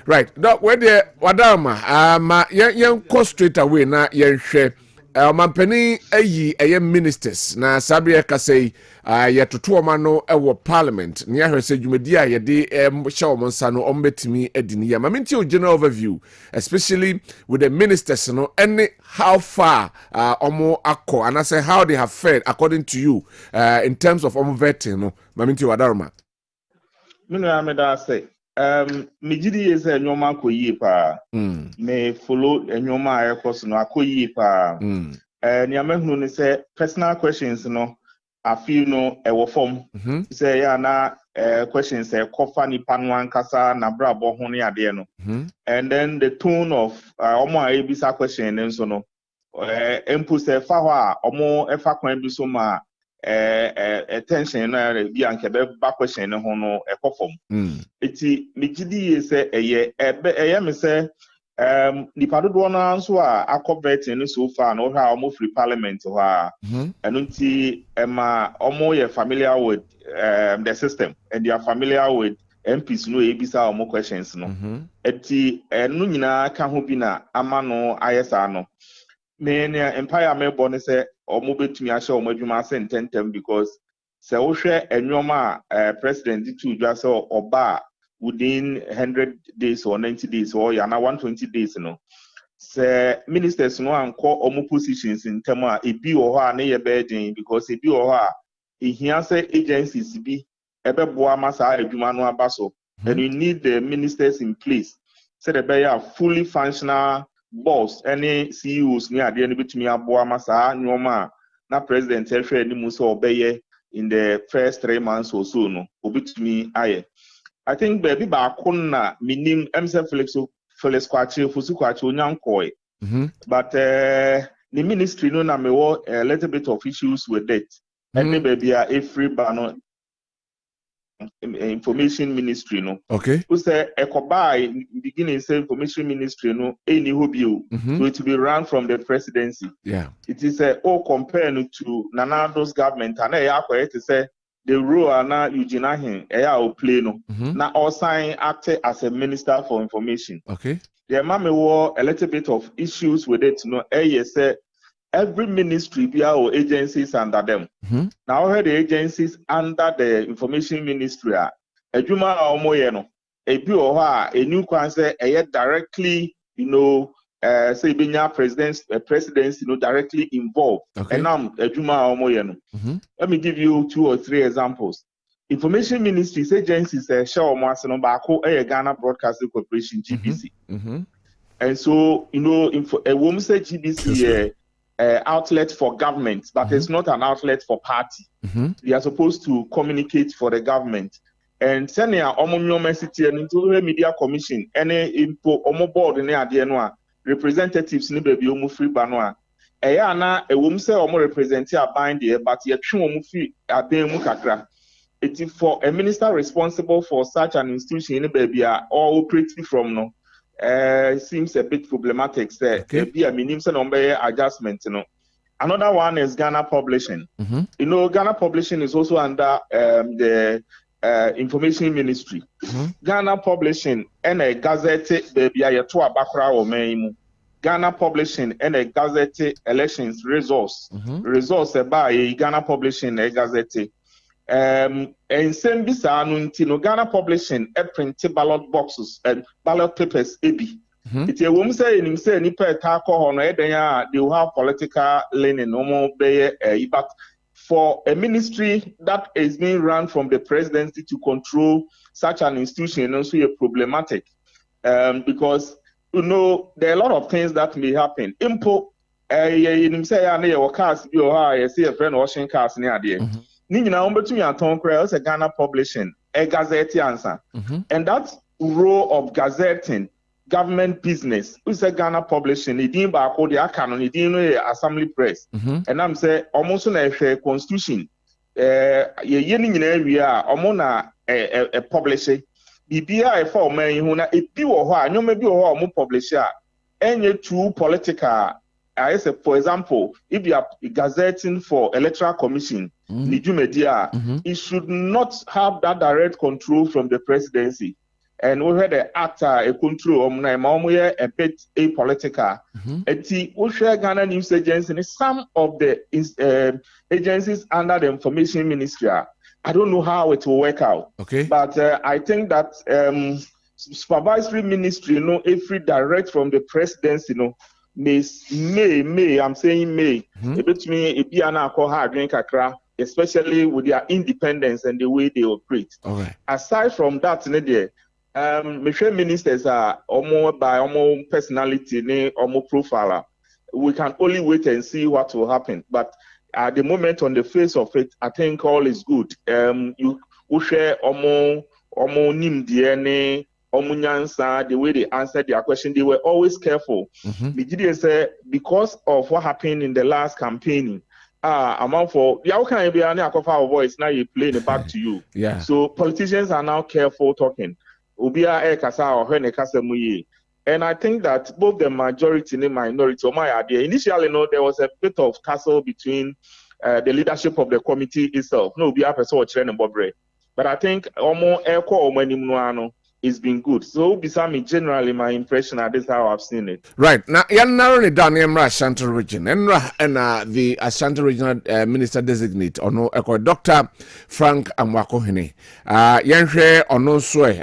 Right. Doc, where the wadama yen go straight away na yen hwe mampani ayi ministers na sabia ka say yetoto ma no ewo parliament ne ahwe say dwumadi a yede hye nsa no ombetimi adini ya mamenti general overview especially with the ministers no any how far omo akọ and I say how they have fared according to you in terms of vetting no mamenti wadaroma minu ameda say mejidi is enyoma akoyi pa me follow enyoma ayekoso no akoyi pa ni amehunu ni say personal questions no I feel no ewo form say ya na questions kofa ni panwan kasa na brabo ho ne ade no and then the tone of omo ayebisa question nso no empu say fa ho a omo efa kwan bi so ma attention na bi anke be ba question ne ho no ekofom eti migidi say eye me say nipa dodo na nso a akobet ni so far no ha omo free parliament ho a eno nti ma omo ye familiar with the system and they are familiar with MPs no ebisa omo questions no eti eno nyina ka ho bi na ama no ayesa no me empire me born say omo betumi ahye omo adwuma sententem because se wo hwe enwoma president ditu dwa say oba within 100 days or 90 days or yana 120 days no se ministers no anko omo positions in term a ebi wo ho a na ye burden because ebi wo ho a ehia say agencies bi ebeboa masa adwuma no abaso and you need the ministers in place so they be fully functional boss any CEOs ni ade no betumi aboa masa nyoma na president ehwe ni mu so obeye in the first 3 months or so no obetumi aye. I think baby ba na minim MC Felix Kwachi Fusu Kwachi onyankoi but the ministry no na me wo a little bit of issues with it. And maybe a free banner information ministry no. Okay. Who say ekobai beginning say information ministry no any hobby so it will be run from the presidency. Yeah. It is compared to Nanado's government and to say the role na Eugene Ahin play no. Na Osain acted as a minister for information. Okay. The mama war a little bit of issues with it no. Say every ministry or agencies under them. Now the agencies under the information ministry are Ejuma Omoyeno, a new concept directly, say Benya presidency, directly involved. Okay. And now Ejuma Omoyeno. Let me give you 2 or 3 examples. Information ministries agencies show Masano Bako Ghana Broadcasting Corporation GBC. And so a woman say GBC outlet for government, but it's not an outlet for party. They are supposed to communicate for the government. And senior City and into media commission, any info board in the representatives ni baby free banwa. Na a woman say represent a bind there, but yet free kakra. It is for a minister responsible for such an institution in baby or operating from no. Seems a bit problematic. Okay. Be a minimum adjustment. Another one is Ghana Publishing. Ghana Publishing is also under the Information Ministry. Ghana Publishing and a gazette baby ayatua bakra o meimu. Ghana Publishing and a gazette elections results. Results by Ghana Publishing a gazette. And same bisa no Ghana Publishing print ballot boxes and ballot papers ebi. It's a woman say in say nipa tako hono they will have political leaning no more but for a ministry that is being run from the presidency to control such an institution also a problematic because there are a lot of things that may happen. Impo in say your cars be or see a friend washing cars near there. Nina between Anton Krell a Ghana Publishing, a gazette answer. And that role of gazetting government business, who's a Ghana Publishing, it didn't back all the canon, it didn't assembly press. And I'm saying almost a constitution. Ye in area, amona a publisher. BBI for me, who na it be or no maybe or more publisher. Any true political. I say, for example, if you are gazetting for electoral commission, media, it should not have that direct control from the presidency. And we had the actor a control a bit apolitical. We share Ghana News Agency, some of the agencies under the Information Ministry. I don't know how it will work out. Okay. But I think that supervisory ministry, every direct from the presidency, May, I'm saying May. It be an alcohol drink akra, especially with their independence and the way they operate. Okay. Aside from that, ministers are almost by almost personality, almost profile. We can only wait and see what will happen. But at the moment, on the face of it, I think all is good. You share almost nim DNA. The way they answered their question, they were always careful. Because of what happened in the last campaigning, amount for how can you be an our voice now you playing it back to you. Yeah. So politicians are now careful talking. And I think that both the majority and the minority, or my idea, initially, there was a bit of tussle between the leadership of the committee itself. But I think it's been good. So, beside generally, my impression, this is how I've seen it. Right. Now, you're narrowing it down in Ashanti region. And the Ashanti regional minister designate, Dr. Frank Amwakohene. Yanshre ono swe.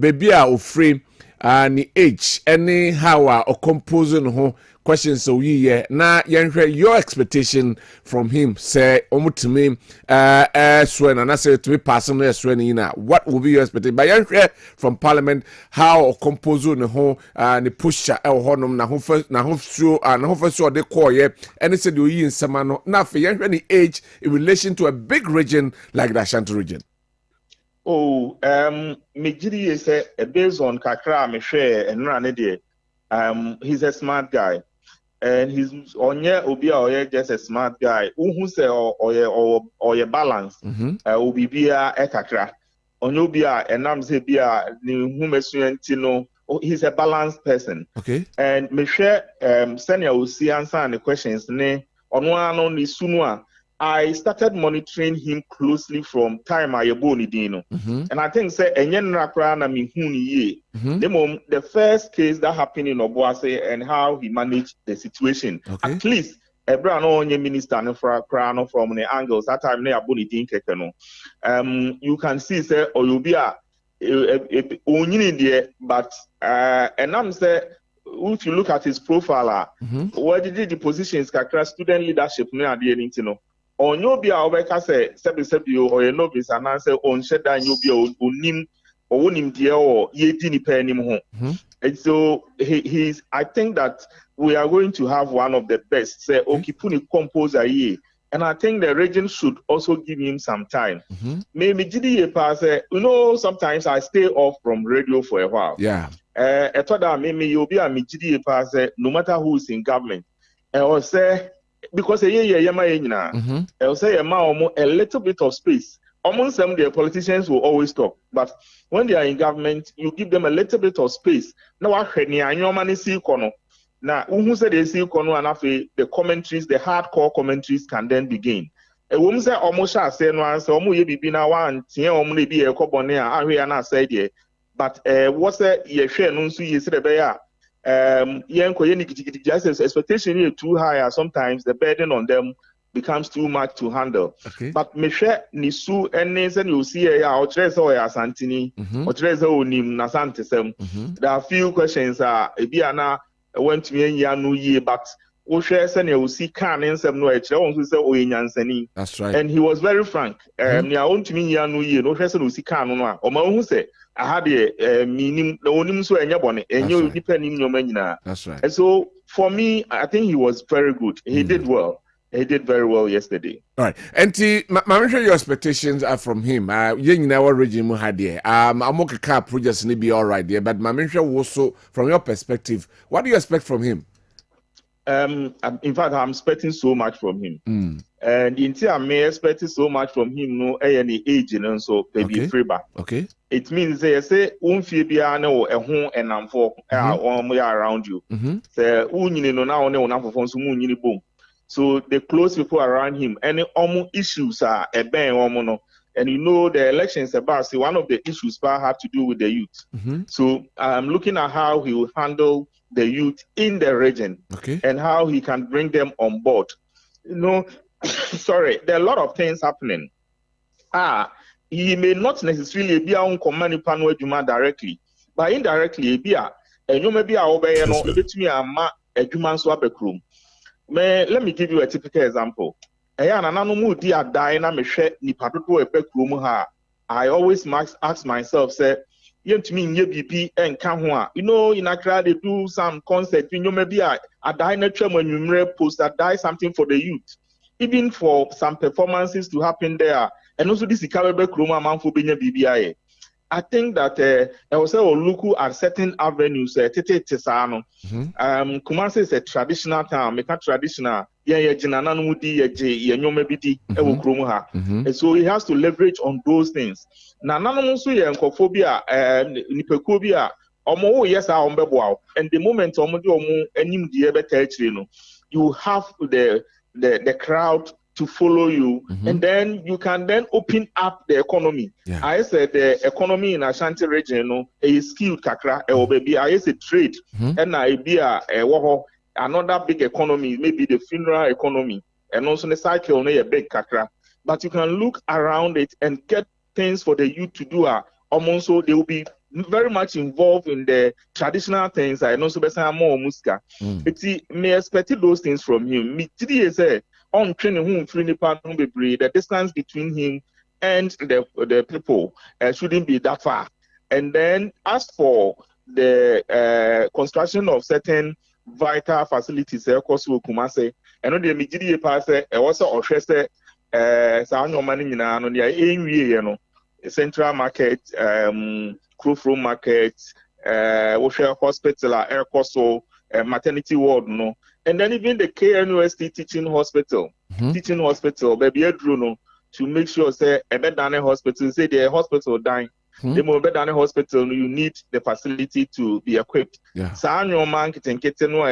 Baby are free. Ni age. Anyhow, or composing ho. Questions so ye na your expectation from him say to me swen and I say to me personally swen what will be your expectation but from parliament how compose no ho ni push honum na ho so de call ye and said you in samano na fe ni age in relation to a big region like the Ashanti region. Mejiri is based on kakra me share and run it. He's a smart guy. and he's onye obi a just a smart guy who say or balance obi bia ekakra onye obi a enam say bia ni hu mesuenti no he's a balanced person. Okay. And me share senior will see answer the questions ne ono ni sunu I started monitoring him closely from time I boni dino. And I think say enyen rakra na mi hu ni ye. The first case that happened in Obuase and how he managed the situation. Okay. At least Ebra no onye minister no from the angles that time ne aboni din keke no. You can see say Oyobia onyini there, but and I'm say if you look at his profile, where did the positions kakra student leadership no ade anything no. Onyobi a obeka say sebi or a novice and answer on sheda nyobi onim die or ye di ni pa anim ho. And so he's I think that we are going to have one of the best say okipuni composer ye. And I think the region should also give him some time. Maybe GDA pass, sometimes I stay off from radio for a while. Yeah. I thought that maybe you'll be a GDA pass, no matter who is in government. I will say, because a I'll say a little bit of space. Amongst them, the politicians will always talk. But when they are in government, you give them a little bit of space. Now, now, who said they see the commentaries, the hardcore commentaries can then begin. A woman said almost say no answer, be now one, only be a cobonea, said ye. But what's that ye share no so ye said expectation is too high, sometimes the burden on them becomes too much to handle. Okay. But Michelle Nisu and you see or Santini or Nim Nasantesem. There are few questions Ebiana went to me Yanu ye, but you see can and some no say that's right. And he was very frank. Nia own to me Yanu ye, no person who see can or who say I had a meaning the onim so and yabon and you depending your menina. That's right. And so for me, I think he was very good. He did well. He did very well yesterday. All right. And I'm sure your expectations are from him. You know what regime had here. I'm okay car projects need be all right there, but I'm sure also from your perspective, what do you expect from him? In fact, I'm expecting so much from him. And until I'm expecting so much from him, no any age and so maybe free back. Okay. It means they say unfibiano a home and I'm for around you. Say no now for boom. So the close people around him, any issues are a bang. And you know the elections about one of the issues have to do with the youth. So I'm looking at how he will handle the youth in the region, and how he can bring them on board. Sorry, there are a lot of things happening. He may not necessarily be on command panel directly, but indirectly, and you may be let me give you a typical example. I always ask myself, say, in Accra they do some concert, maybe a diner when you post that die something for the youth, even for some performances to happen there, and also this BBI. I think that I was look at certain avenues. Kumasi is a traditional town. Make a traditional. And so he has to leverage on those things. Now, nanomophobia, nipekobia, yes, and the moment you have the crowd to follow you, and then you can then open up the economy. I said the economy in Ashanti region is skilled kakra baby. I say trade and I be another big economy, maybe the funeral economy, and also the cycle a big kakra. But you can look around it and get things for the youth to do. Almost so they will be very much involved in the traditional things. I know so better more muska. May expect those things from him. On training the distance between him and the people shouldn't be that far. And then as for the construction of certain vital facilities, Kumase, and on the immediate pass, also Central Market, Crowfrow Market, Hospital, Air Coastal, maternity ward, And then even the KNUST teaching hospital, baby Edruno, to make sure say a bed down a hospital, say the hospital dying. The more bed down a hospital, you need the facility to be equipped. So your man can get to know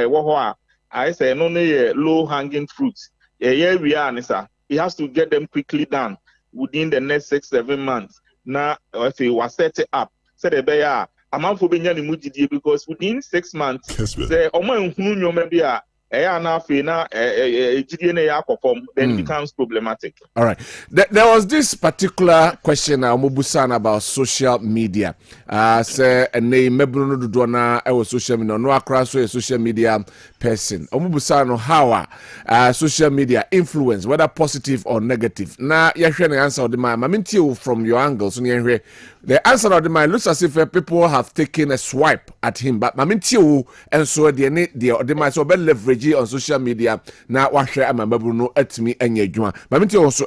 I say no low hanging fruits. Yeah, we are, sir. He has to get them quickly done within the next 6-7 months. Now, if he was set it up, said the bear, a month for being any because within 6 months, say, oh my, who maybe then it becomes problematic. All right. There was this particular question about social media. Say a name Mebruno Dudona, I was social media, no across a social media person. Omubusano how social media influence, whether positive or negative. Now, you're trying to answer the mind. I mean, from your angle, so the answer of the mind looks as if people have taken a swipe at him, but I mean, and so the mind so leverage on social media. Now, what share am I no at me and your joint? But I mean, also,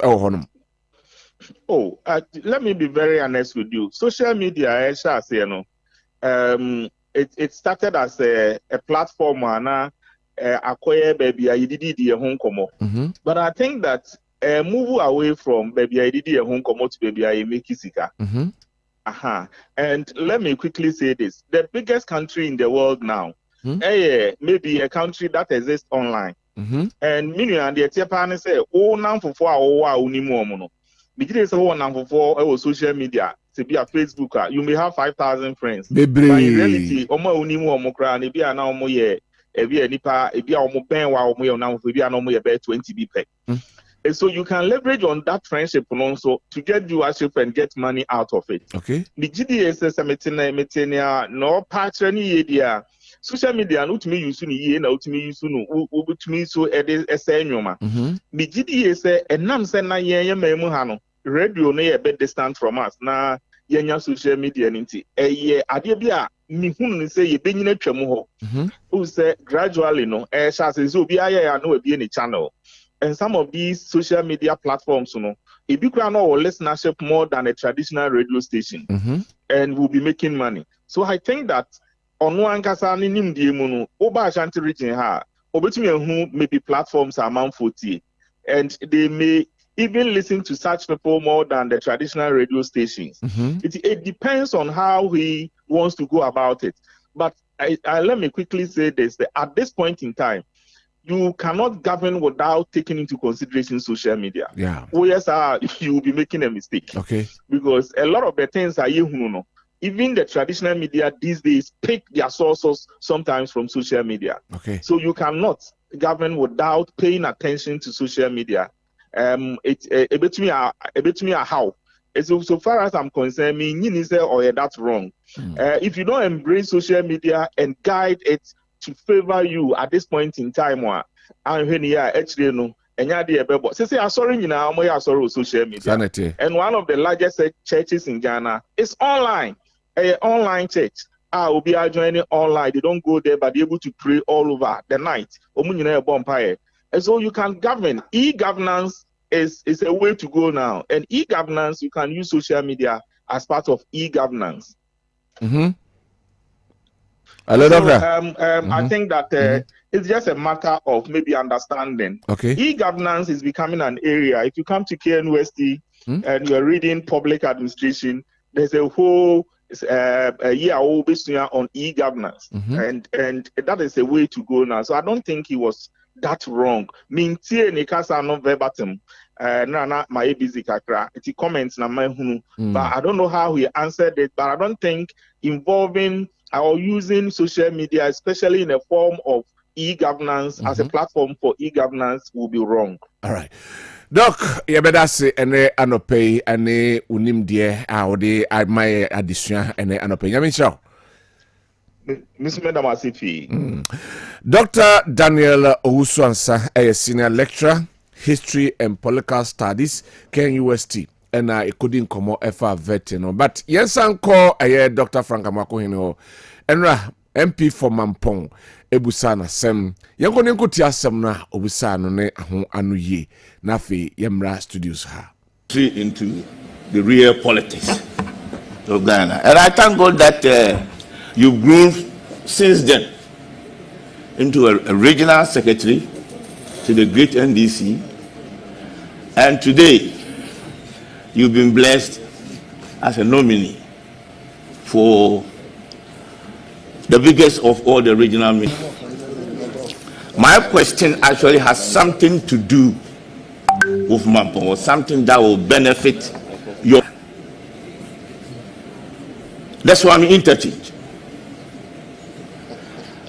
let me be very honest with you. Social media, it started as a platform and acquire baby I did home como. But I think that move away from baby I did home como to baby I make isika. And let me quickly say this: the biggest country in the world now, maybe a country that exists online. And meaning and the Etiapan say, oh, now for 4 hours, unimono. Because for social media, to be a Facebook, you may have 5,000 friends. But in reality, omo unimo omokra, ne bia na omo ye, ebia nipa, ebia omo pen wa omo ye na omo ebia na omo ye be 20 BP. And so you can leverage on that friendship also to get viewership and get money out of it. Okay. The GDS metenia no patron idea. Social media no to me use ni na to me use no to me so esenyoma. The GDS enam se na yen memu ha no radio no ye be distant from us na yenya social media nti eye ade bia mi hunu ni say ye benyina twam ho. Who say gradually no sha say so obi aye ya no e ni channel. And some of these social media platforms, you know, if you can know listenership more than a traditional radio station, and will be making money. So I think that on one kasani nim di mono, Oba Ashanti region ha, obetumi who maybe platforms are amount 40, and they may even listen to such people more than the traditional radio stations. It depends on how he wants to go about it. But let me quickly say this: that at this point in time, you cannot govern without taking into consideration social media. Oh yes, you will be making a mistake. Okay. Because a lot of the things are even the traditional media these days pick their sources sometimes from social media. Okay. So you cannot govern without paying attention to social media. It's a bit me how. So far as I'm concerned, me you say that's wrong. If you don't embrace social media and guide it to favor you at this point in time, and when you are actually no, and you're the say I'm sorry, you know, I'm sorry social media. Sanity. And one of the largest churches in Ghana is online, an online church. Will be joining online. They don't go there, but they're able to pray all over the night. And so you can govern. E-governance is a way to go now. And e-governance, you can use social media as part of e-governance. I think that it's just a matter of maybe understanding. Okay. E-governance is becoming an area. If you come to KNUST and you're reading public administration, there's a whole year on e-governance, and that is a way to go now. So I don't think he was that wrong. Mintie ni kasa no verbatim. Na my busy kakra. It's comments na my hunu. But I don't know how he answered it. But I don't think involving or using social media, especially in a form of e-governance as a platform for e-governance, will be wrong. All right. Doc, yebedase ene anope ene unim die aode my addition ene anope. Yamin Miss Madam Asifi. Dr. Daniel Owusu-Ansah, a senior lecturer, history and political studies, KNUST. And I couldn't come out ever veteran. But yes, uncle, I Dr. Frank Amakohino, and MP for Mampong, Ebusana Sem, Yanko Tia Semna, Obusano, ne Anuye, Nafi, Yemra Studios. Into the real politics of Ghana. And I thank God that you've grown since then. into a regional secretary to the great NDC. And today, you've been blessed as a nominee for the biggest of all the regional ministers. My question actually has something to do with Mampong, or something that will benefit your. That's why I'm interchange.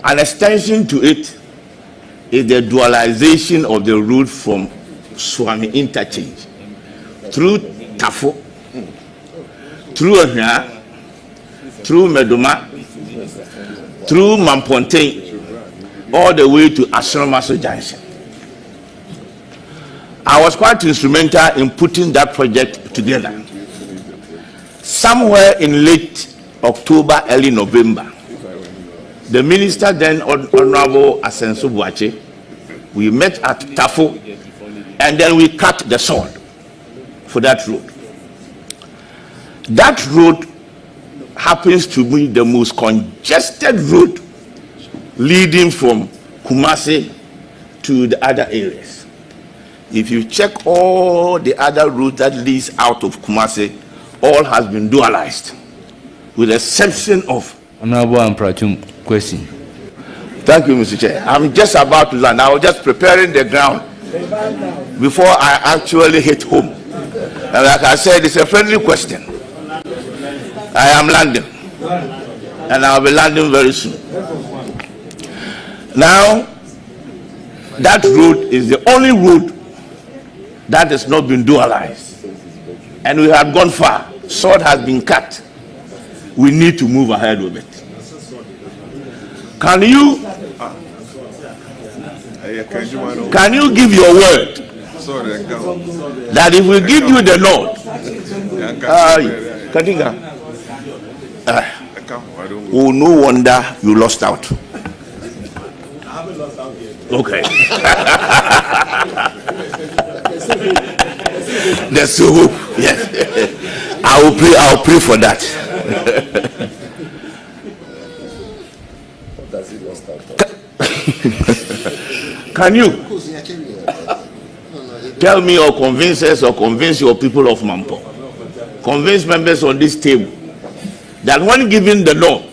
An extension to it is the dualization of the route from Swami interchange through Tafo, through Ohia, through Meduma, through Mamponte, all the way to Asromaso Junction. I was quite instrumental in putting that project together. Somewhere in late October, early November, the minister then, Honorable Asenso Buache, we met at Tafo, and then we cut the sword for that road. That road happens to be the most congested road leading from Kumasi to the other areas. If you check all the other routes that leads out of Kumasi, all has been dualized, with the exception of Honorable Amprachum, question. Thank you, Mr. Chair. I'm just about to land. I was just preparing the ground before I actually hit home. And like I said, it's a friendly question. I am landing, and I'll be landing very soon. Now, that road is the only road that has not been dualized, and we have gone far. Sword has been cut. We need to move ahead with it. Can you give your word that if we give you the Lord, oh, no wonder you lost out. Okay. There's hope. Yes. I'll pray for that. Can you tell me or convince us or convince your people of Mampo, convince members on this table that when given the law,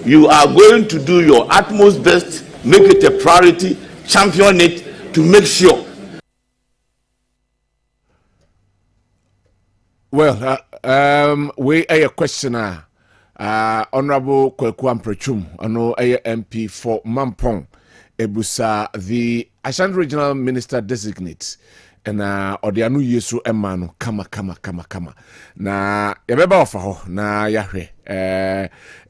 you are going to do your utmost best, make it a priority, champion it to make sure. Well, we a questioner, Honorable Kweku Amprachum, ano a MP for Mampong, Ebusa, the Ashanti Regional Minister designate, and Odianu Yesu Emanu, kama. Na yabeba ofaho na yahwe.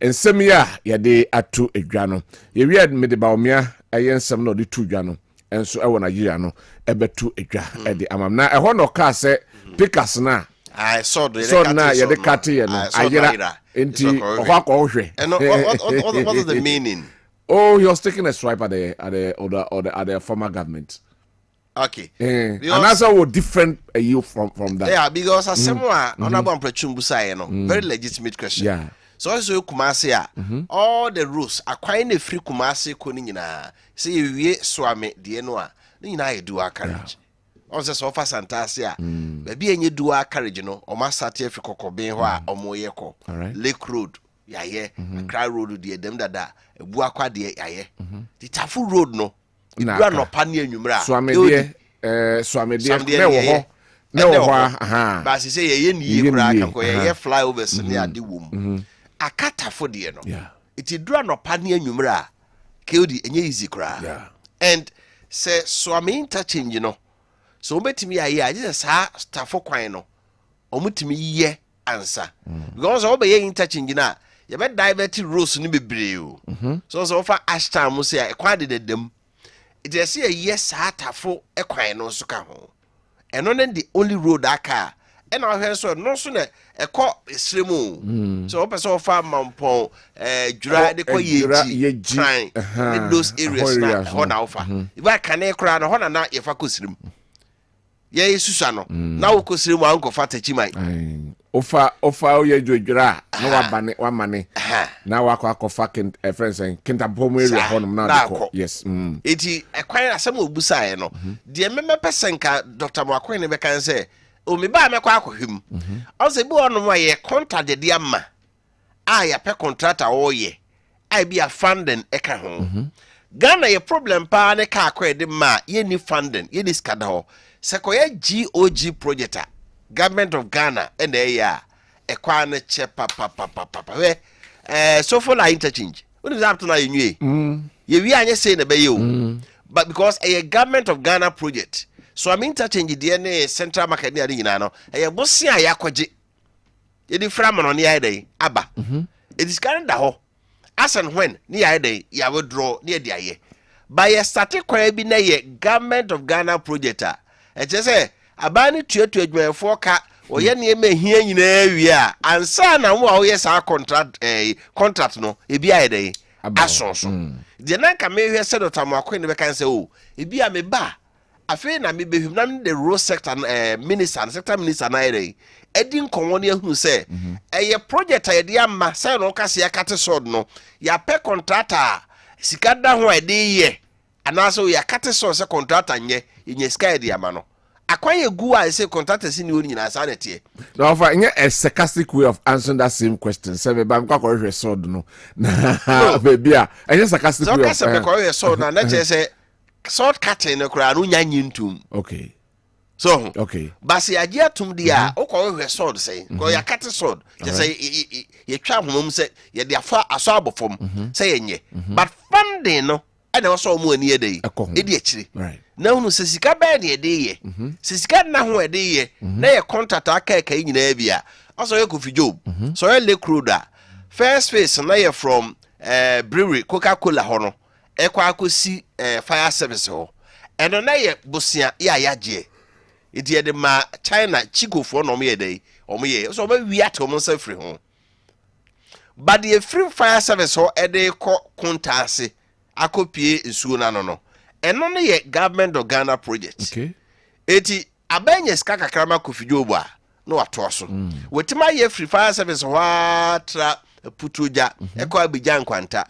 Ensemia yade atu edwano. Yewi admede baomia ayensem no de tu dwano. Enso ewo Nigeria no ebetu edwa ede amam na eho no ka se pikas na I saw the na yade kate ye no ayira enti okwakọ ohwe. And what is the meaning? Oh, he was taking a swipe at the former government. Okay. And that's how different you from that. Yeah, because as someone Honorable Amprachum Busai, very legitimate question. Yeah. So as you Kumasi, all the rules are quite a free Kumasi Kunina. See you swami dienwa. Nina do our courage. Also so far Santasia. Maybe any do our courage, or Masati Fikoko or Moyeko. Lake Road. Yeah, Cry Road, dear them that Buakwa dear, the Tafu Road no. You are not pania numera. Swami dear, no, but she say ye fly over near the womb. A cat for dear no. It is drawn no pania numera. Kill the easy cry. And say Swami interchange, you know. So bet me I just start for quino. Omut me ye answer. Because all be interchange na. You bet diverted rules ni be brave. So far Ashton must say acquired them. It is a yes for a quino so come. And on the only road that car. And I heard so no sooner a cop is slimu. So so far Mampong dry the trying in those areas now. If I can cry on not if I could swim. ye susa no na wo kosire mu anko fa tachimai ofa oye dwodwira na wa mane na wa akofa friends and kintabomo area honum na ko yes eti ekwan asem obusa ye no de meme pesenka Dr. Mwakwe ne be kan say o me ba me kwa akohwem o se bi onum ye contract de ama ya pe contractor o ye ai bi a funding eka ho Ghana ye problem pa ne ka akwa de ma ye ni funding ye ni skada ho se ko ye GOG project government of Ghana and ya ekwa ne che papa we so for la interchange what is up to na ye ye wi anye say na be ye but because a government of Ghana project so am interchange de ne central market ne nyina no ye bosia ya kwaje ye di fra mo no ne ya dey aba it is Canada ho as and when ni ya dey ya withdraw ni dey aye by a static kwa bi na ye government of Ghana project e je say abani tuatu adwumayefo ka oye ne ema hia nyina wi a ansa na wo a wo yes a contract no e bi aye dey asonso de na ka me hwe se Dr. Mwakwe ne be kan say o e bi a me ba afi na me behum na the road sector sector minister na aye edi nkonwo ne ahunu se eye project a de amma se no kase ya kate sword no ya pe contractor sika da ho ede ye anaso ya kate sword se contractor nye sika de ama no akwaye gu a se contractor si ni oni nyina sa na tie no for a sarcastic way of answering that same question se be ban kwa ko sword no na baby a sarcastic way of so ka se ko sword na che se sword cutting no kura no nya nyintum okay so okay basi agia tum dia okwo hwe sword say ko ya cut sword je say ye twa homom say ye de afa aso abofom say yenye but funding no e na so mu ani edei e di akiri na hunu se sika ba ne edei ye se sika na ho edei ye na ye contract aka nyina bia also ye Kofi Job so ye Lekroda first phase na ye from brewery Coca-Cola ho no e kwa akosi fire service ho eno na ye bosia ya yaje iti de ma China chikofo no me dey omoye so ba wi ato mo sa free ho but the free fire service ho e dey ko kontase akopie nsuo na no eno ne ye government of Ghana project okay eti abanye ska kakrama Kofi Job a no ato so wetima ye free fire service ho atra putuja e ko abijan kwanta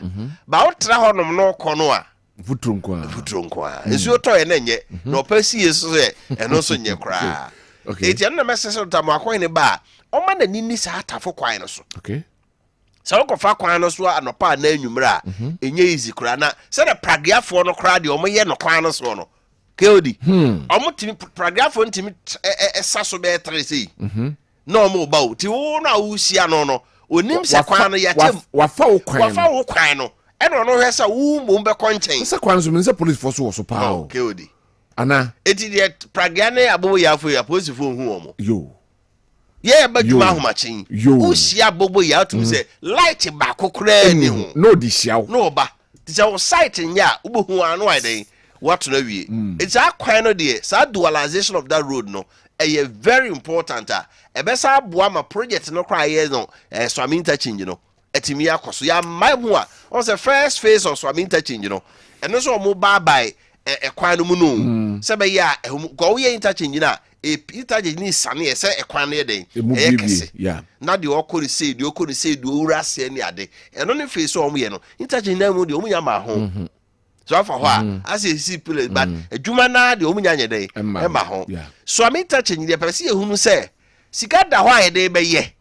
ba otra ho no ko no a Futrunkwa. Nsuo to ye na nye na opasi yeso se eno so nye kra. Okay. Eti na message Dr. Mwakwe ne ba o ma na nini sa atafo kwan no so. Okay. So ko fa kwan no so anopa na anwumra enye easy kra na se na pragiafo no kra de o mo ye no kwan no so no. Keodi. O mo timi pragiafo ntimi esa so be 3 sei. No mo ba o ti wo na wo sia no onim se kwan no ya tem. Wafa wo kwan no. Eno no hwesa wu mo be konchen se kwanzo me se police force wo so pa o keodi ana eti de pragane abobo ya fo ya police fo hu omo yo ye baduma ahomachin o sia abobo ya tum se light ba kokora ni hu no di sia no ba ti se o site nya ubo hu anu ai what na wie it's a kwan no de sa dualization of that road no e very important e be sa aboa ma project no kra ye no so am interchange no etimi akoso ya mahu a on the first phase of swam interchange no eno so mo bye ekwan no mu no se be ya go we interchange na interchange ni sane se ekwan no den e kese na de okori sei de owura se ni ade eno ne phase o mo ye no interchange na mu de o mu nya ma ho so afa ho a as e see place but adwuma na de o mu nya nye den e ma ho swam interchange de pese ye hunu se sika da ho a ye de be ye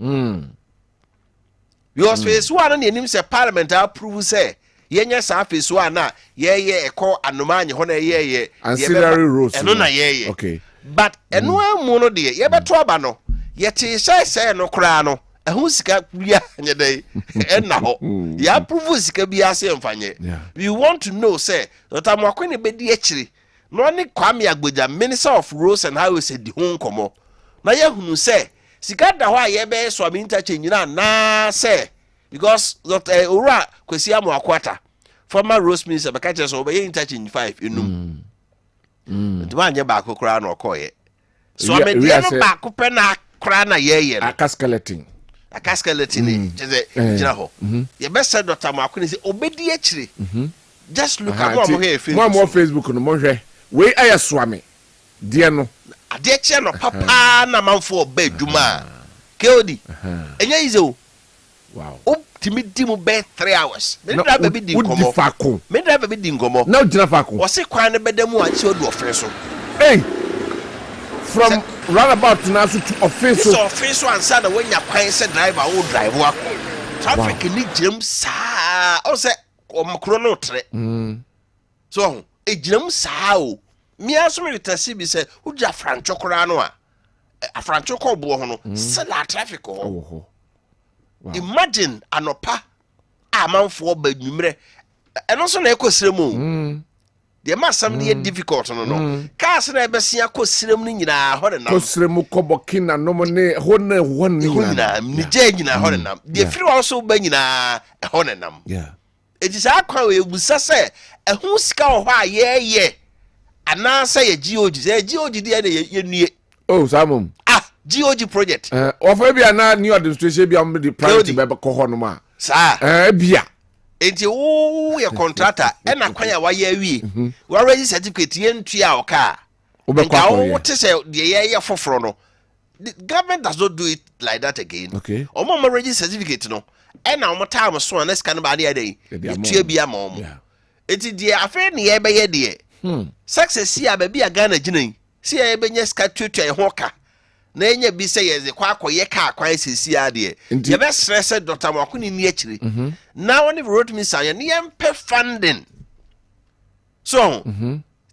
because phase 1 na enim se parliament approve say yenye sa phase 1 na ye eko anomanye ho na ye ancillary roads eno na ye okay but eno amu no de ye beto aba no ye te say no kra no ehun sika bia nye dey enna ho ye approve sika bia se mfanye we want to know say Dr. Mwakwe ne bedi akiri no ne Kwame Agboja Minister of Roads and Highways di ho nkomo na ye hunu say sika da ho a ye be so am interchange na say because Dr. Ora Kwesi Amoakwata former roads minister be catch so be interchange 5 enum ntuma anye ba kokora na okoye so me de no ba ko pe na kora na ye akaskeleton jeze jira ho ye be say Dr. Mwakwe say obedi akire just look at what mo here Facebook no mo hwe we aya swame de no ade che no papa na manfo ba dwuma keodi enya izo wow timi di mu be 3 hours me driver be di ngomo me driver be di ngomo na ojina fako wo se kwan ne bedamu a che odu ofre so hey from roundabout na so to office so office ansa na wanya kwan se driver wo drive wa traffic ni jam sa o se omkro no tre so e jam sa o mi aso me tasi bi se uja francho kora no a afrancho ko bo ho no se la traffic ho wow. Imagine anopa amanfo badwumre eno so na ekosiremu de ma sam ne difficult no cars na ebesia kosiremu ni nyina ho ne nam kosiremu kobokina no mo ne ho ne nyina ni je nyina ho ne nam de firi wa so ba nyina ho ne nam yeah ejisa akwa we ebusa se ehun sika ho a ye ana se ye GOG de ye nue oh samum GOG project ofa bia na new administration bia am the private be ko ho no ma sa bia enti wo ye contractor e na kwan ya wa ye awie we already certificate ye ntua o ka wo te se de ye foforo no the government does not do it like that again okay omo already certificate no e na omo time so na scan ba de dey tua bia ma omo enti de afa ne ye be ye de success ya ba bia Ghana ginan si ye be nya ska tutua e ho ka na enya bi se yeze kwa akoye ka akwan sisi ade ye be stress Dr. Makuni ni akiri na woni wrote me say ne yempe funding so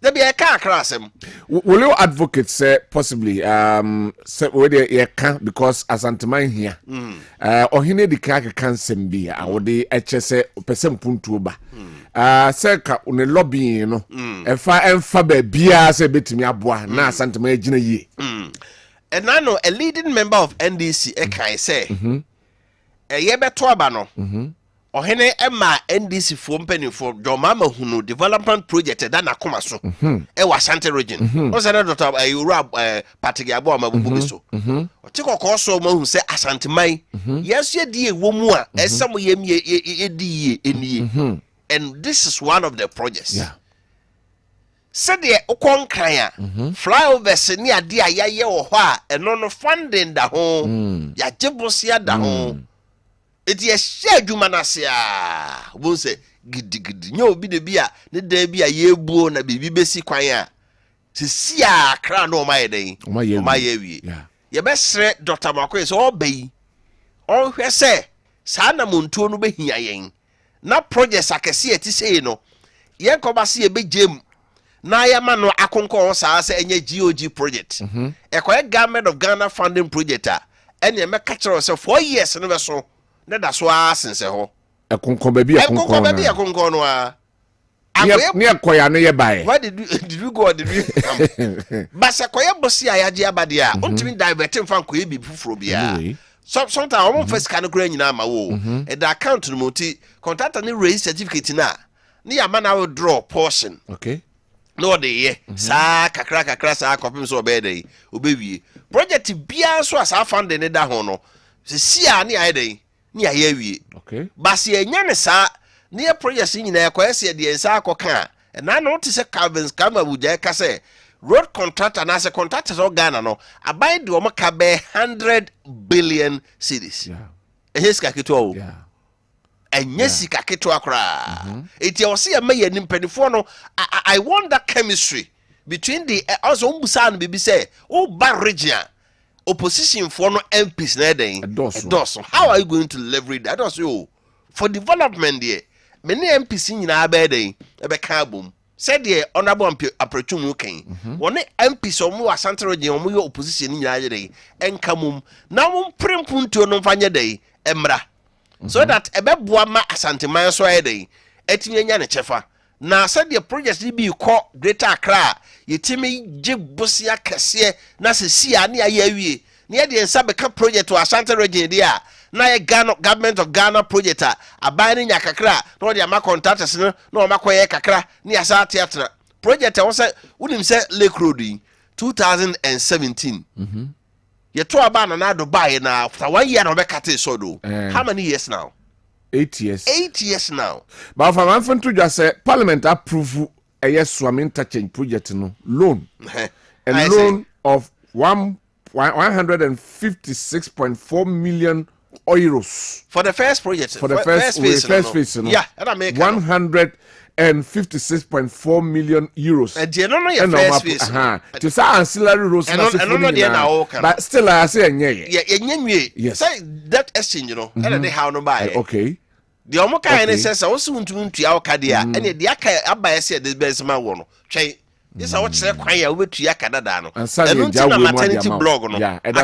there be a car crasem will you advocate say possibly say we dey can because as antiman here ohine di ka kansem bi a wo dey eche say person puntu ba say ka on lobby no emfa ba bia say betimi aboa na asanteman agina yie and I know a leading member of NDC can say a ye beto aba no ohene ema NDC for mpani for Jomama Hunu development project da na koma so e wa Ashanti region o say na Dr. Ayura Patrick Abo amabubu so o ti kokko so ma hu say Ashanti man yes ye die wo mu a esam ye di enie and this is one of the projects said the Okonkaya flyovers ni ade a yaye wo ho a eno no funding da ho ya jebosia da ho eti e hye adwuma na se a wo se gidigidi nya obi de bia ne da bia ye buo na bibi besi kwan a sisi a kra no maye den o maye wie ye be sre Dr. Makoy so obai on hwe se sa na montuo no behia yen na project akese eti sei no ye kobase ye bejem na ya mano akonko sa se enye GOG project ekoye government of Ghana funding project a ene me ka kire se 4 years no be so na da so asense ho akonko ba bi akonko no a ne ekoya no ye bae why did you go did you come basa koye bosi ayaje abade a ontimi divert mfa koye bi fufuro bia sometimes I'm first can go nyina ma wo the account no moti contact ni raise certificate na ni ama na withdraw portion okay no de ye sa kakra sa kopim so be dey obewie project bia so asa funding ne da ho no se sia ni aye dey ni aye wie okay basi enya ne sa ni project nyina ekoyese de ensa akoka na no te se Calvins kama buja ka se road contractor na se contractors o Ghana no abai de o maka be 100 billion cedis eheska keto enye sika keto akra eti o se ma ye nimpanifo no I want that chemistry between the also umbusa no bibi say o ba region opposition for no MPs na den doso how are you going to leverage that also for development there many MPs nyina ba den e be ka bom said the honorable approachum ken one MPs omo Ashanti region omo yo opposition nyina yere enkamum na mum prempunto no mfanye den emra so that ebeboa ma Ashanti man so ayede etimi nya ne chefa na said the project bi ko Greater Accra yetimi jibosia kese na se sia na ya awie na ye de nsa beka project to Ashanti region dia na ye Ghana government of Ghana project aban nya kakra na de ama contractors no na o makoye kakra na ya sa theater project wo se unim se Lake Road 2017 ye to abana na do buy na after 1 year na be kate so do how many years now 8 years 8 years now but for man to just say parliament approve a yes swam interchange project no loan and loan of 156.4 million euros for the first project. For the first phase, yeah, and I make 156.4 million euros. And you know your first phase. To say ancillary roads, but still I say yes. Say that exchange, you know, and they have no buy. Okay. The omoka ene says also want to our kadia, and the aka abaya said this best man one. Try this I watch kwaya we to yakada no. And na maternity blog no. Yeah, and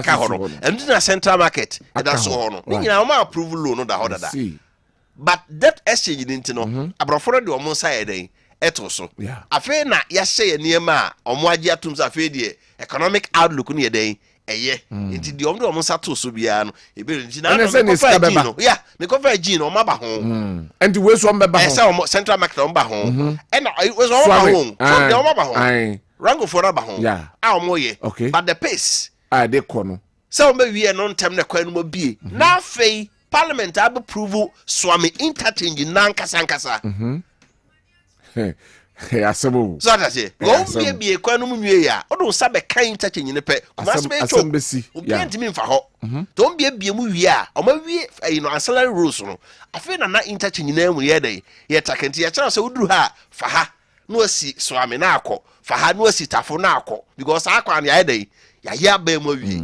na central market and that's all no. You know my approval no da hoda da. But that exchange didn't know. Abraforo de omo side dey eto so. Afa na ya hye niema omo agi atum sa afa die economic outlook no ye dey eye. Nti de omo sato so bia no e be nti na no. Yeah, me go for gin omo ba ho. And we so mbeba ho. Say omo central market omo ba ho. And it was omo ba ho. So de omo ba ho. Rango for ba ho. Yeah. Omo ye. Okay. But the pace. They kono. So omo wie no ntem na kwanu mo bie. Na afei Parliament have approval swami interchange nankasa. Asemo. So that say go be kwanu mu nwie ya. O do sabe kan interchange ne pe. Asembesi. Yeah. Ntimi mfa ho. Don be mu wie a. O ma wie ancillary rules no. Afi na interchange na mu ye dey. Ye takanti ya kira say uduru ha fa ha. No asi swami na akọ. Fa ha no asi tafo na akọ. Because akwa na ye dey. Ya ye ba mu wie.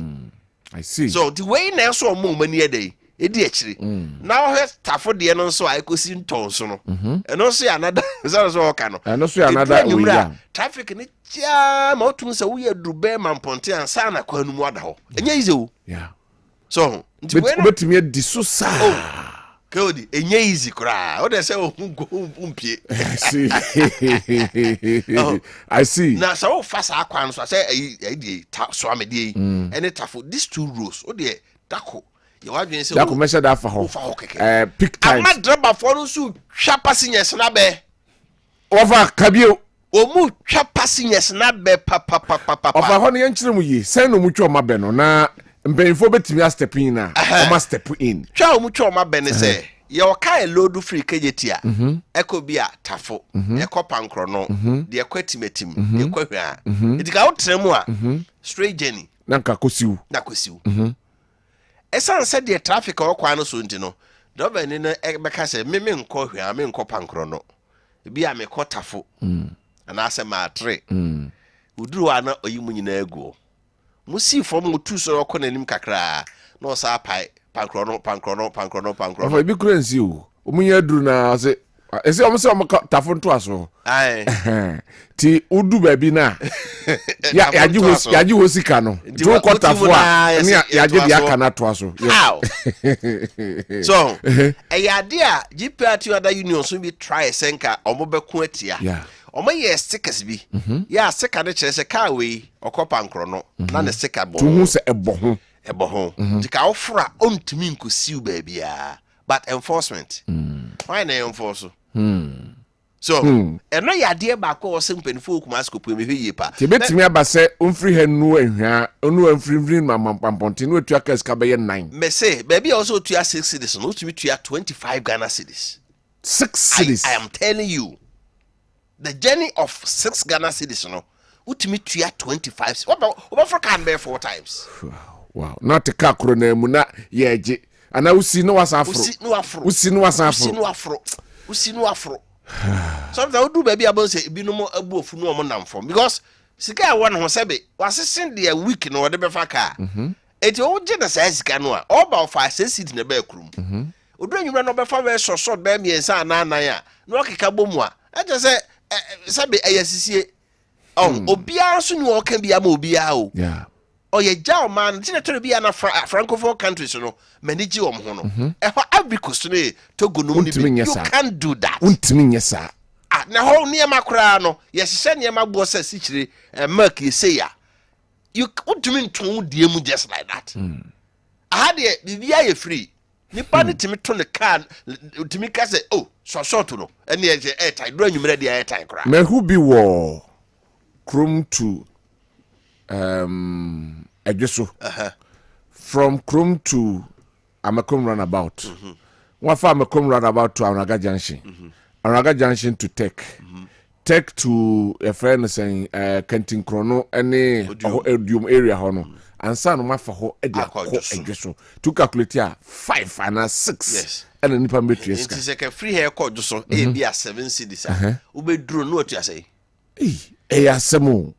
I see. So the way na so mo mani ye dey. Edi ekiri now he tafo de no so aikosi ntonso no eno so another so oka no eno so another we ya traffic ni tia ma otum se wo ye dube mamponte ansa na kwanu mu ada ho enye easy o yeah so nti we no betimi edi so sa kodi enye easy kra o de se o mpie I see na so fast akwan so say e so amede ene tafo these two rows o de dako you want to say that commercial that for peak time. I'm driver for no so twa passengers na be over kabio o mu twa passengers na be papa over ho ne yankyere mu yi sen no mu twa ma be no na mbenfo betimi step in na o ma step in twa o mu twa ma be ne say ye o kai load free kejetia eko bia tafo eko pankro no de eko timetim de eko hwa itika o tremu a straight journey na kosiu Esan said the traffic or kwano so ntino. Dobe ni na beka se me nko hwa me nko pankro no. Bi a me kotafo. Ana ase ma 3. Uduru ana oyimu nyina egu. Musi fom mutu so okọ nanim kakra. No sa pai pankro no. Ofa bi kurensi o. Omunya duru na se ese omo se omo tafo nto aso. Ai. Ti udu baby na. Yaji hosika no. Jo kotafo a ni yaje bia kana to aso. How? So, eyade a GPRT other unions so be try senka omo beku atia. Yeah. Omo ye stickers bi. Ya sticker ne kire se car we okopa nkro no. Na ne sticker bo. Tu hu se ebo ho. Dika ofra ontimi nkosiu baby a. But enforcement. Why na enforce? So, eno yade ba ko o sempenfo kumaskopu me hwe pa. Ti betimi abase onfri hanu ahwa, onu amfrimfrim mampamponte no atua kaska be 9. Me say, baby also tua 6 cities, no to tua 25 Ghana cities. 6 cities. I am telling you. The journey of 6 Ghana cities no. Utimi tua 25. What for can bear 4 times. Wow. Not a kakro na mu na yeje. Ana usi no wasafro. Usi no afro. Sometimes we do baby about say bi no mo abu ofu no mo namfo because sika won ho sebe wasesen de a week no de be fa car. Eti o je na say sika no a all about 5 cedi na be krum. Odu nwura no be fa be so be miensa na anan a no keka bomu a eje say sebe ayasisie obia so ni o kan bia ma obia o. Yeah. Oh ye jaw man ti na tori bia na francophone countries no manage wo ho no every coast no Togo no ni you can't do that untimi nyesa na ho niema kra no ye hye niema gbo sa sikire Maakye say ya you untimi nton die mu just like that de bibia ye free nipa ne timi to ne car timi ka say oh so short no ene ye airtime do anwumre de airtime kra me who be war chrome to Ejeso. From Chrome to Amakom Runabout. One for Amakom Runabout to Anaga Junction. Anaga Junction to Tech. take to a friend saying Kentin Chrono any Odium area hono and son ma fa ho e dia so to calculate 5 and 6 yes and nipa metri eska it is like a free hair code so e bia 7 cedis u be duro no atu asai asemo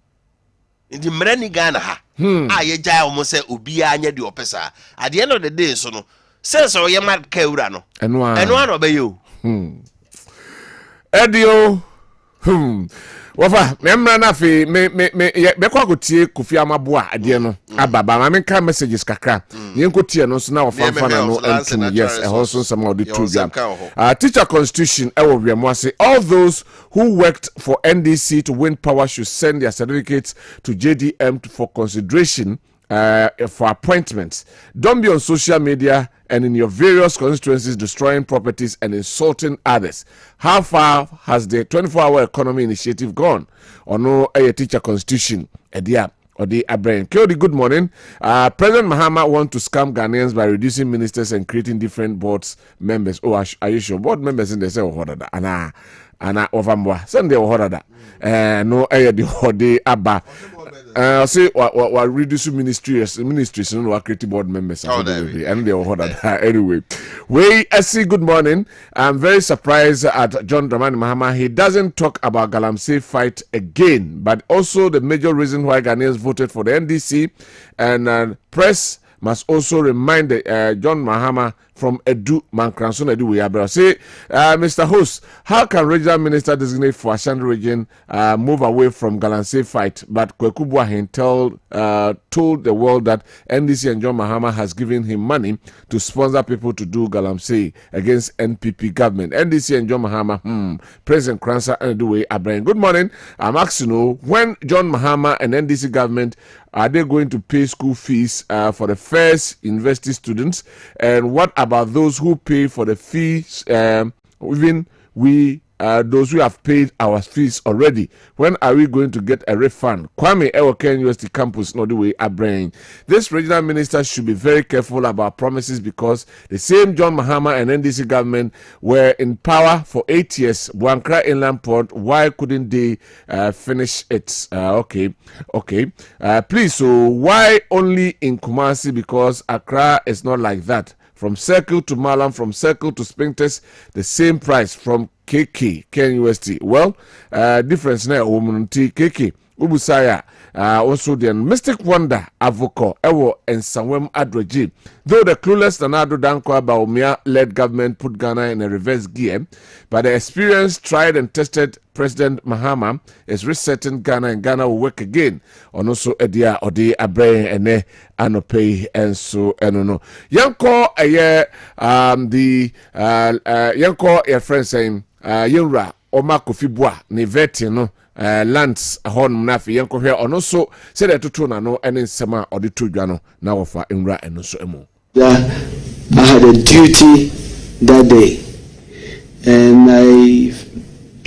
ndi mrani Ghana ha ye jai omo se obi anya de opesa at the end of the day so no sense o ye mad ka ewura no eno ano be yo edio wafa memra na fe me kwa gotie Kofi Amaboa ade no ababa ma me ka messages kakra yen kotie no so na wafa no entum yes e hoso some of the two jam teacher constitution e wo wiamo ase all those who worked for NDC to win power should send their certificates to JDM for consideration for appointments. Don't be on social media and in your various constituencies destroying properties and insulting others. How far has the 24-hour economy initiative gone? Or no a teacher constitution? Or the Abraham. Kyodi, good morning. President Mahama wants to scam Ghanaians by reducing ministers and creating different boards members. Oh, are you sure? Board members in the say Ana Ovamwa. Sunday Horada. No the Hode Abba. Say what reduce ministries no creative board members and they anyway. I see good morning. I'm very surprised at John Dramani Mahama. He doesn't talk about Galamsey fight again, but also the major reason why Ghanaians voted for the NDC and press must also remind John Mahama from Edu Mankranson Edu Weabra. Say, Mr. Host, how can regional minister designate for Ashanti region move away from Galamsey fight? But Kweku Boahen told the world that NDC and John Mahama has given him money to sponsor people to do Galamsey against NPP government. NDC and John Mahama, President Kransa Edu Weabra. Good morning. I'm asking you, when John Mahama and NDC government are they going to pay school fees for the first university students? And what about those who pay for the fees? Even those who have paid our fees already. When are we going to get a refund? Kwame Ewoken University campus, not the way Abraham. This regional minister should be very careful about promises because the same John Mahama and NDC government were in power for 8 years. Buankra Inland Port, why couldn't they finish it? Okay. Please, so why only in Kumasi? Because Accra is not like that. From Circle to Malam, from Circle to Spintex, the same price from KK, Ken UST. Well, difference now, woman KK, Ubusaya, also the Mystic Wonder, Avoko, Ewo, and Samwem Adroji. Though the clueless Nanado Dankwah Baumia-led government put Ghana in a reverse gear, but the experienced, tried and tested President Mahama is resetting Ghana, and Ghana will work again. On also Edia Ode Abre Ene Anope and so no. Yanko a year Yanko your friend saying Yura Oma Kofi Boa ne veti no lands hon nafi Yanko here on also said that to no and in sema or the two jano now for Imra and so emo. I had a duty that day, and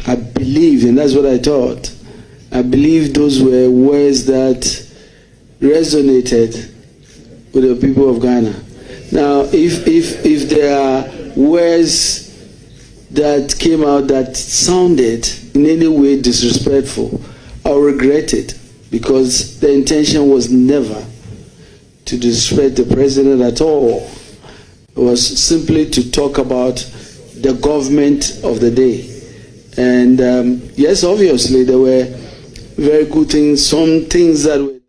I believed, and that's what I thought. I believe those were words that resonated with the people of Ghana. Now, if there are words that came out that sounded in any way disrespectful, I'll regret it, because the intention was never to disrespect the president at all. It was simply to talk about the government of the day. And yes, obviously, there were very good things, some things that were...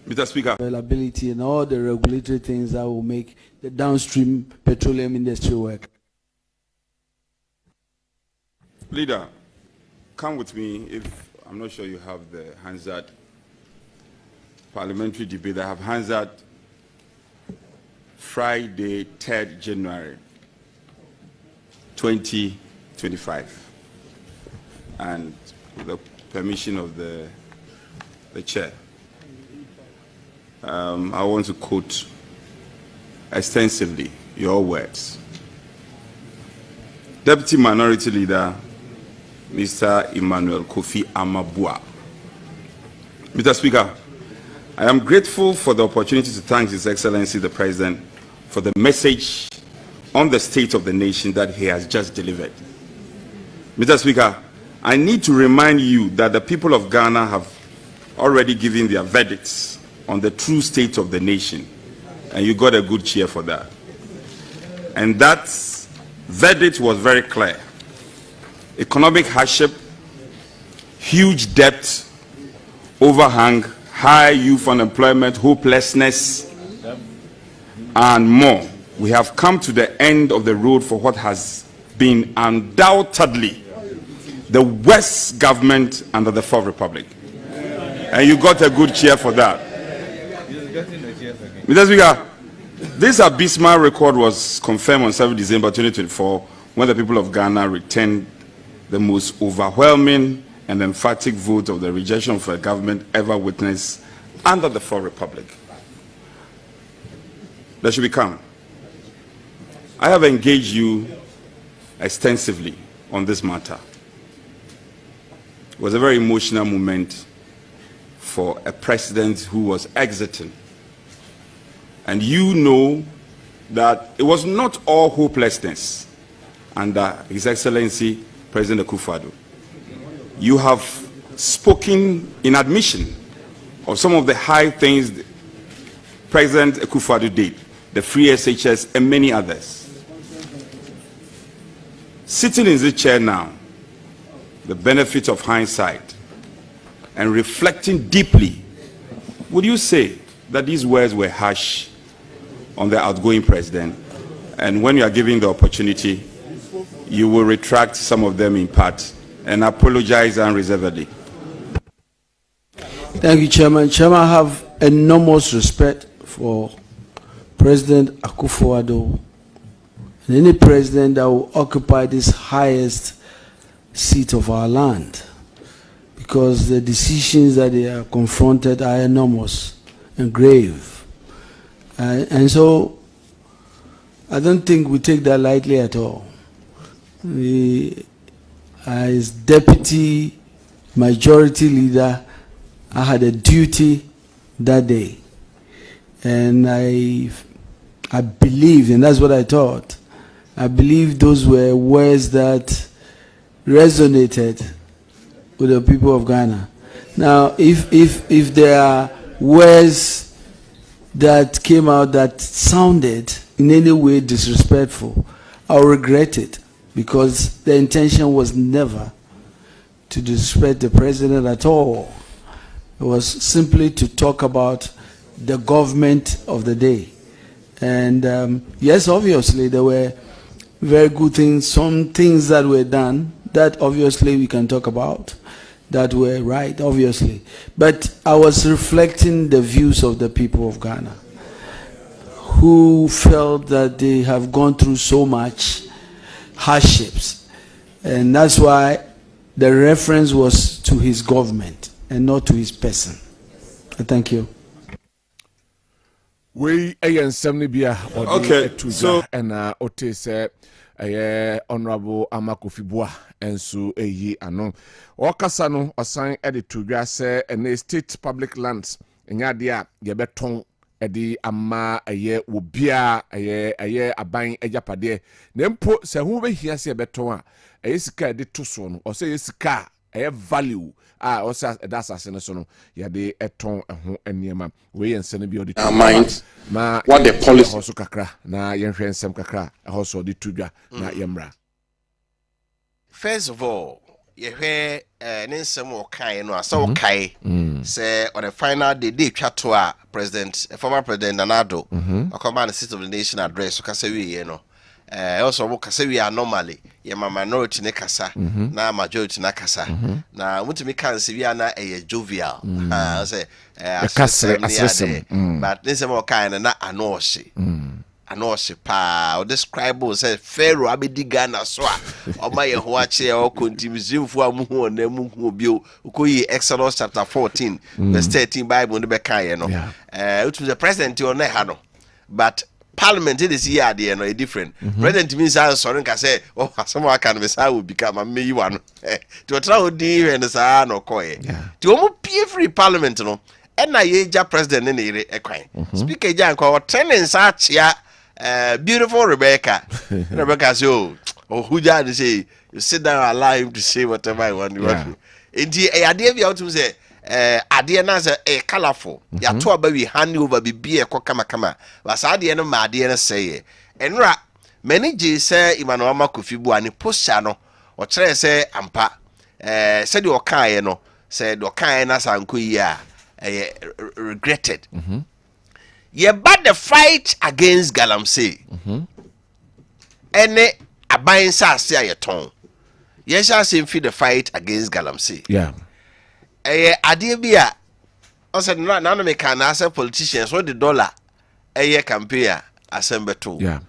Mr. Speaker. Availability and all the regulatory things that will make the downstream petroleum industry work. Leader, come with me if I'm not sure you have the Hansard parliamentary debate. I have Hansard Friday, 3rd January 2025. And with the permission of the chair, I want to quote extensively your words. Deputy Minority Leader, Mr. Emmanuel Kofi Amaboa. Mr. Speaker, I am grateful for the opportunity to thank His Excellency the President for the message on the state of the nation that he has just delivered. Mr. Speaker, I need to remind you that the people of Ghana have already given their verdicts on the true state of the nation, and you got a good cheer for that. And that verdict was very clear. Economic hardship, huge debt, overhang, high youth unemployment, hopelessness, and more. We have come to the end of the road for what has been undoubtedly the worst government under the Fourth Republic. And you got a good cheer for that. Mr. Speaker, this abysmal record was confirmed on 7 December 2024 when the people of Ghana returned the most overwhelming and emphatic vote of the rejection of a government ever witnessed under the Fourth Republic. There should be calm. I have engaged you extensively on this matter. It was a very emotional moment for a president who was exiting. And you know that it was not all hopelessness under His Excellency President Akufo-Addo. You have spoken in admission of some of the high things President Akufo-Addo did, the free SHS and many others. Sitting in this chair now, the benefit of hindsight, and reflecting deeply, would you say that these words were harsh on the outgoing president? And when you are given the opportunity, you will retract some of them in part and apologize unreservedly. Thank you, Chairman. Chairman, I have enormous respect for President Akufo-Addo and any president that will occupy this highest seat of our land, because the decisions that they are confronted are enormous and grave. And so I don't think we take that lightly at all. As deputy majority leader, I had a duty that day. And I believed, and that's what I thought, I believe those were words that resonated with the people of Ghana. Now, if there are words that came out that sounded in any way disrespectful, I'll regret it, because the intention was never to disrespect the president at all. It was simply to talk about the government of the day. And yes, obviously, there were very good things, some things that were done that obviously we can talk about, that were right, obviously. But I was reflecting the views of the people of Ghana, who felt that they have gone through so much hardships. And that's why the reference was to his government and not to his person. Thank you. We again 70 bia okay, so and Ote said Honorable Amakofibua ensu eyi ano wakasa no osan ede tudwa se ene state public lands enya de a ye beton ede ama eye wobia eye aban ejapade na mpo se hu be hia se beton a eye sika ede to so no o se sika eye value a o se that's asene so no ye de eton ho eniema we yen bi odi mind ma what the policy hoso kakra na yen hwe nsem kakra hoso di tudwa na yemra. First of all, you hear nsem o kai no asa o kai say on the final day twa to a president former president Nanado akoma the state of the nation address so kasa wi no also wo kasa wi normally ye minority ne kasa na majority na kasa na mutumi kan se wi na jovial say asem but nsem o kai na anoshi pa o describe say Pharaoh abedi Ghana so a oma ye ho ache o kontimizimfu amuhu na muhu bio ukoyi Exodus chapter 14 verse 13 Bible no be kan ye no it was the president on ha no, but parliament this year they no different. President means sorry nka say oh asoma aka no be say will become ameyi wa no to try odi when say no koye ti o mu pie free parliament no na ye ja president ne ire ekwan speaker ja nko o tenants achia beautiful Rebecca. Rebecca say, oh, who just say, you sit down, allow him to say whatever I want. Indeed, a idea we ought to say, idea na a colorful. Ya to baby hand over be a kama. Was idea no my idea say, and many J say Imanoma Kufibu and Pushano, or try say ampa, said your kind, no, said your kind as Ankuya, regretted. Ye but the fight against Galamsey. Any a buying sass your tongue. Yes, I seem feed the fight against Galamsey. Yeah. Idea be a also none of me can answer politicians what the dollar a year campaign assemble too. Yeah.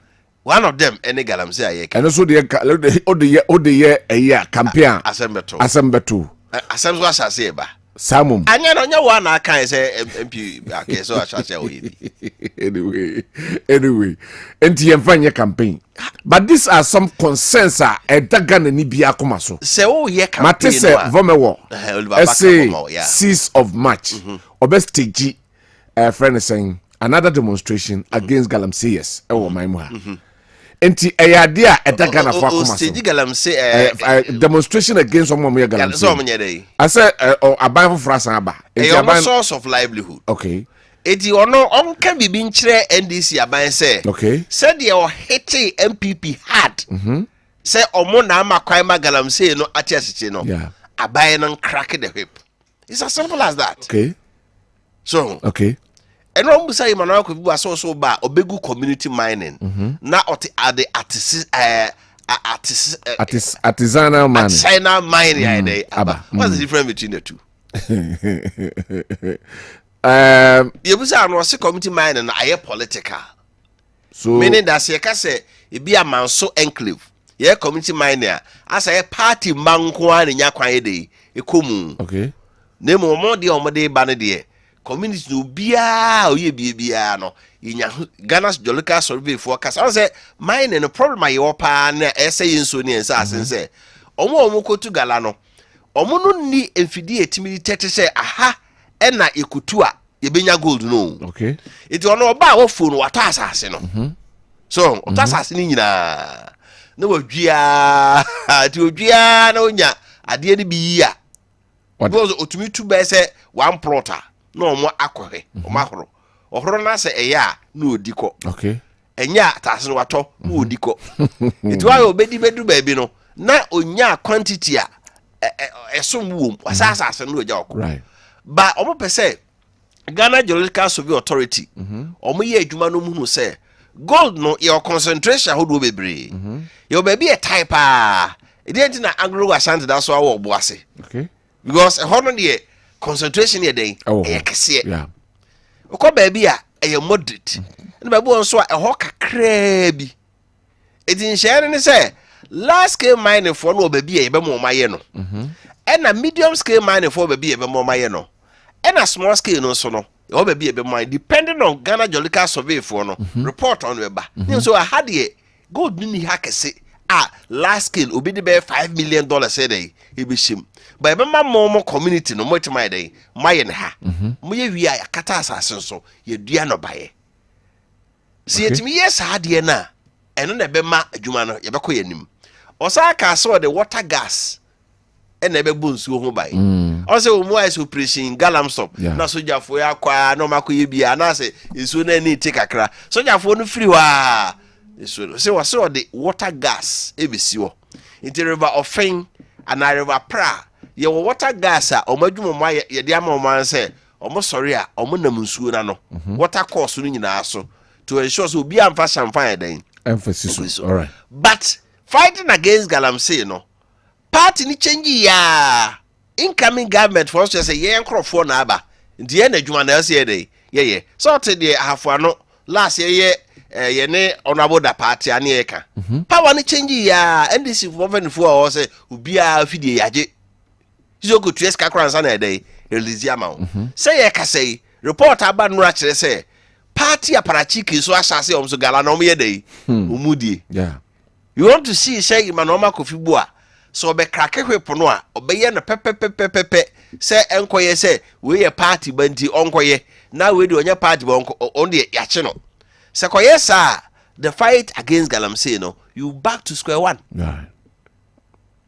One of them any Galamsey. And also the year a year campaign assemble too. Assemble was a saber. Samum. And you know one I can say MP so I shall say anyway. NTM campaign. But these are some concerns a dagan ni bia komaso. Say oh ye campaign. Matese vomewo. Essay 6th of March. Obestage friend saying another demonstration against Galamseyers. My moha. Enti eyadea edagana for akomaso. Stage Galamsey demonstration against someone we Galamsey. I said aban for France aba. A source of livelihood. Okay. Eti ono onka bibi nkyere NDC aban say. Okay. Said they are hitting MPP hard. Say omo na amakwan ma Galamsey no atiasiche no. Yeah. Aban no crack the whip. It's as simple as that. Okay. So, okay. And when we say Emmanuel Kofibu so ba obegu community mining. Na oti ade artisanal mining. Artisanal mining aba. What's the difference between the two? You be say no say community mining na aye political. So meaning that say ka say e be a manso enclave. Ye community mining as a party manko an nya kwan dey e komu. Okay. Nemo mo de ba ne de community no bia oye bia no inya Ghana's geological survey forecast I say mine no problem aye opa na ese yinso ni ensa asen say omo ko tu gala no omo no ni enfidi etimi tete say aha e na ekutu a ye benya gold no. Okay. It ono oba wo phone wato asase no. So wato asase ni nyina na wadua ti odua na onya ade ni bi ya because otumi tu be say one plotter no mo akohe o mahoro ohoro na se eya na odiko. Okay. Enya atase no wato na odiko. It wa obedi bedu ba bi no na onya quantity a esom wom asase no oja okọ. Right. But omo pese Ghana Geological Survey Authority omo ye adwuma no mu no say gold no your concentration ho do bebre. Your baby a type e dey na agro asante da so awo oboase. Okay. Because a hono dey concentration here dey e kese. Yeah. Ko baby a e moderate. Na baby won so a ho kakra bi. E din share ni say large scale mining for no baby e be mo maye no. And a medium scale mining for baby e be mo maye no. And a small scale no so no. O baby e be mo depending on Ghana Geological Survey for no report on weba. So I had here gold ni ha kese. Last scale obi de be $5 million say dey e be shim. But be ma mo community no mo tima dey maye ne ha. Mo ye wi a kata asase so ye dua no baye. Si etimi yes ha de na eno na be ma adwuma no ye be ko yanim. Osa ka so the water gas and ebe bunsu ho baye. Also mo ice operation galamstop na sojafo ya kwa no makoye bia na say esu na ni take akra. Sojafo no free wa so the water gas ebesiwo into river Ofin and river Pra ye water gas a omadwuma ma ye de ama man say omo sori a omo nam nsuo na no water course no nyina so to ensure so obi amfa champagne den emphasis. All right. But fighting against Galamsey no party ni change ya incoming government for us to say ye nkrofo na aba ndi ye na adwuma na say dey ye so te dey ahafo ano last ye ye ne honorable da party ani eka power ni change ya NDC for o say obi a fidie yaje so go to eska kransa na dey release amount say ye ka say report aba no a kire say party aparachiki so asase om so gala no ye dey umudie. Yeah. You want to see say Emmanuel Kofibu a so be krake hwepo no a obeye no pepepepepe say enkoye say we ye party banti onkoye na we de onye party ba on de yache no se koye sa the fight against galamsey no, you back to square one.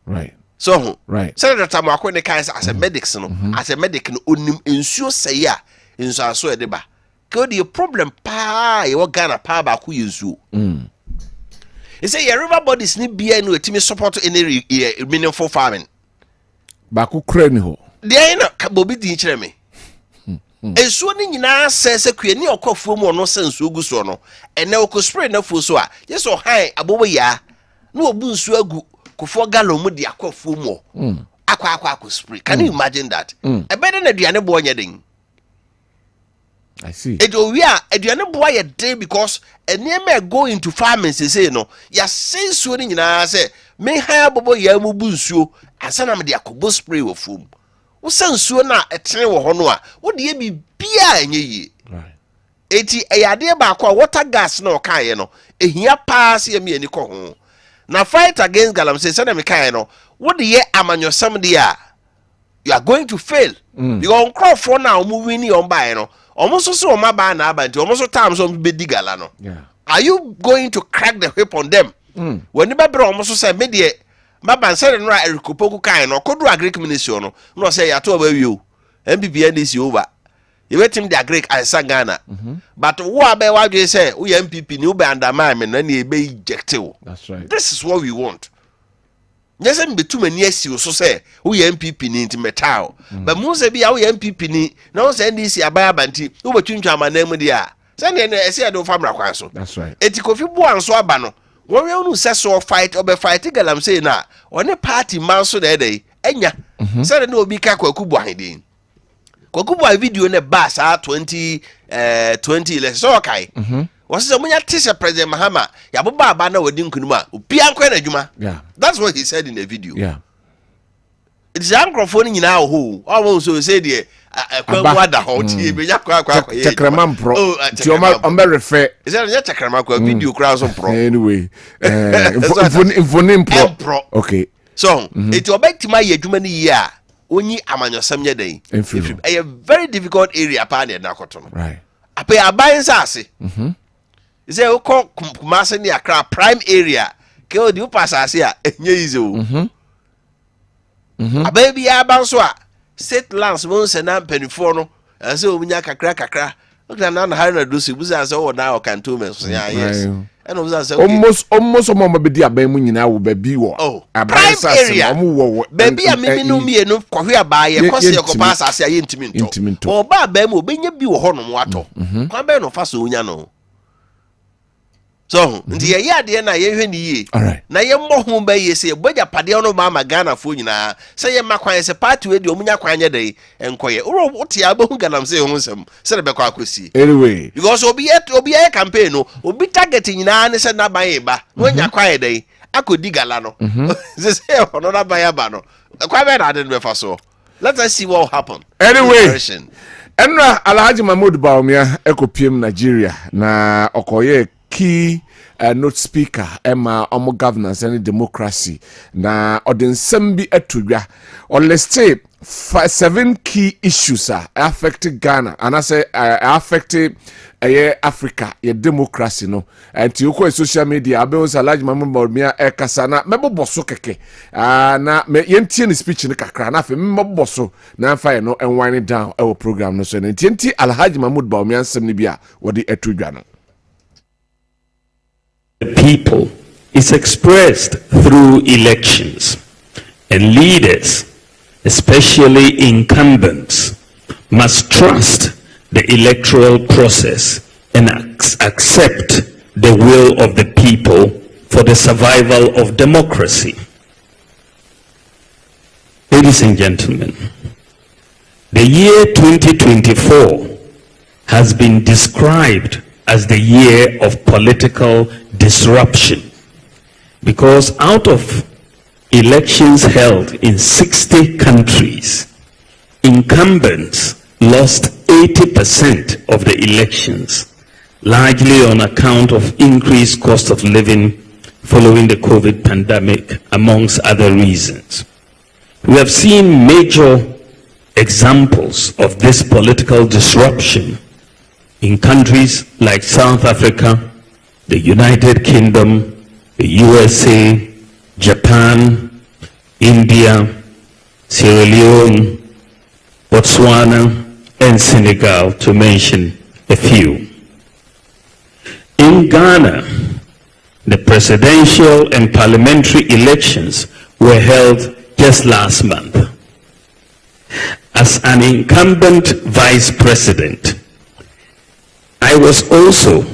Right. So right. Senator Tamakwe ne kan as a medic no, as a medic no onim ensuo say ya, enso aso e de ba. Go the problem pa ye wo Ghana pa ba ku yensuo. He say your river bodies ni bia no etimi support any meaningful farming. Ba ku kra ni ho. Dey na bobi din kire me. Ensuo ni nyina sese kue ni okofuo mu ono sensuo gu so no. Ene okospray na fuo so a, yeso han abobo ya. Na obu nsuo agu kofo gallon mu di akofuo mu. Akwa spray. Can you imagine that? E better na duane bo onye den. I see. Eduane boy ye day because enema go into farming say no. Ya say so ni nyina say me ha bobo ya mu bu nsuo asana me de akobo spray wo fom. Wo san nsuo na etene wo ho no a wo de bi bia enye yi. Right. Eti eyade ba kwa water gas na okan ye no ehia pass ye me ani ko ho. Na fight against galamsey say na me kan no wo de ye amanyosam de a you are going to fail. You on crop for now mu wini on buy no. Almost so my ban about almost times on be digalano. Yeah. Are you going to crack the whip on them? When the baby almost said, Media, my ban said and right, Kupoku kind or could do a Greek minister, no say, I told you, MPPN is over. You let him the Greek I sang Ghana. But what about what you say? We MPP new band and then he be ejected. That's right. This is what we want. Yes, and be too many years you so say we MPP ni into metal. But most be our MPP ni now send this ya banti who between my name dia. Send I say I don't farm rakwanso. That's right. Eti kofi bu anso aba no. When we no say so fight or be fight galam say na one party man so dey enya. Say no obi ka kwaku bu ahedin. Kwaku bu video ne bass 20 let's so okay. Was someone teacher President Mahama Yabuba Abana wedding Kunuma, Pianko and Juma. Yeah. That's what he said in the video. Yeah. It's the microphone in now who also said here Chakraman Pro. I'm very fair. Is that a Chakraman video crowds on Pro? Anyway, Pro. Okay. So it will back to my Yajumani year. Only Amano Samya day. A very difficult area upon the Nakoton. Right. I pay a buying sassy. Is there a Kumasi near Accra prime area? Kill you pass us here. Yezo. A baby abanswa. Set lands once and I'm pennyforno. And so when you crack. Look at another 100 Lucy was as all now can 2 months. Yes. And was almost a moment be dear Bemun now will be war. Oh, a prime area. Baby, I mean, no me enough Korea by a cost of pass as I intimate. Or Babem will be your view honor water. Kwabena faso unyano. So, the year dear na ye. All right. Na ye mo home by ye say, but ya padiono mama Ghana funa. Say your macquay is a party with your munya quanya day and quiet. Or what ya bonganam say home, Senator Kwasi. Anyway, because obi a campaign, obi targeting na and said na baeba. When ya quiet day, I could dig alano. This here or not by a bano. Kwabena didn't refer so. Let us see what happened. Anyway. Enra Alhaji Mahmoud Bawumia Eko PM Nigeria na okoye key note speaker Emma Omo governance and democracy na odinsem bi atodwa on let's say 7 key issues affecting Ghana and I say affecting Africa your democracy no and you ko social media abewon Alhaji Mahmoud Bawumia ekasa na meboboso keke na me yentie ni speech ni kakra na fe meboboso na fa no and wind it down our program no so enti Alhaji Mahmoud Bawumia nsem ni bia wodi atodwa no. The people is expressed through elections, and leaders, especially incumbents, must trust the electoral process and accept the will of the people for the survival of democracy. Ladies and gentlemen, the year 2024 has been described as the year of political disruption, because out of elections held in 60 countries, incumbents lost 80% of the elections, largely on account of increased cost of living following the COVID pandemic, amongst other reasons. We have seen major examples of this political disruption in countries like South Africa, the United Kingdom, the USA, Japan, India, Sierra Leone, Botswana, and Senegal, to mention a few. In Ghana, the presidential and parliamentary elections were held just last month. As an incumbent vice president, I was also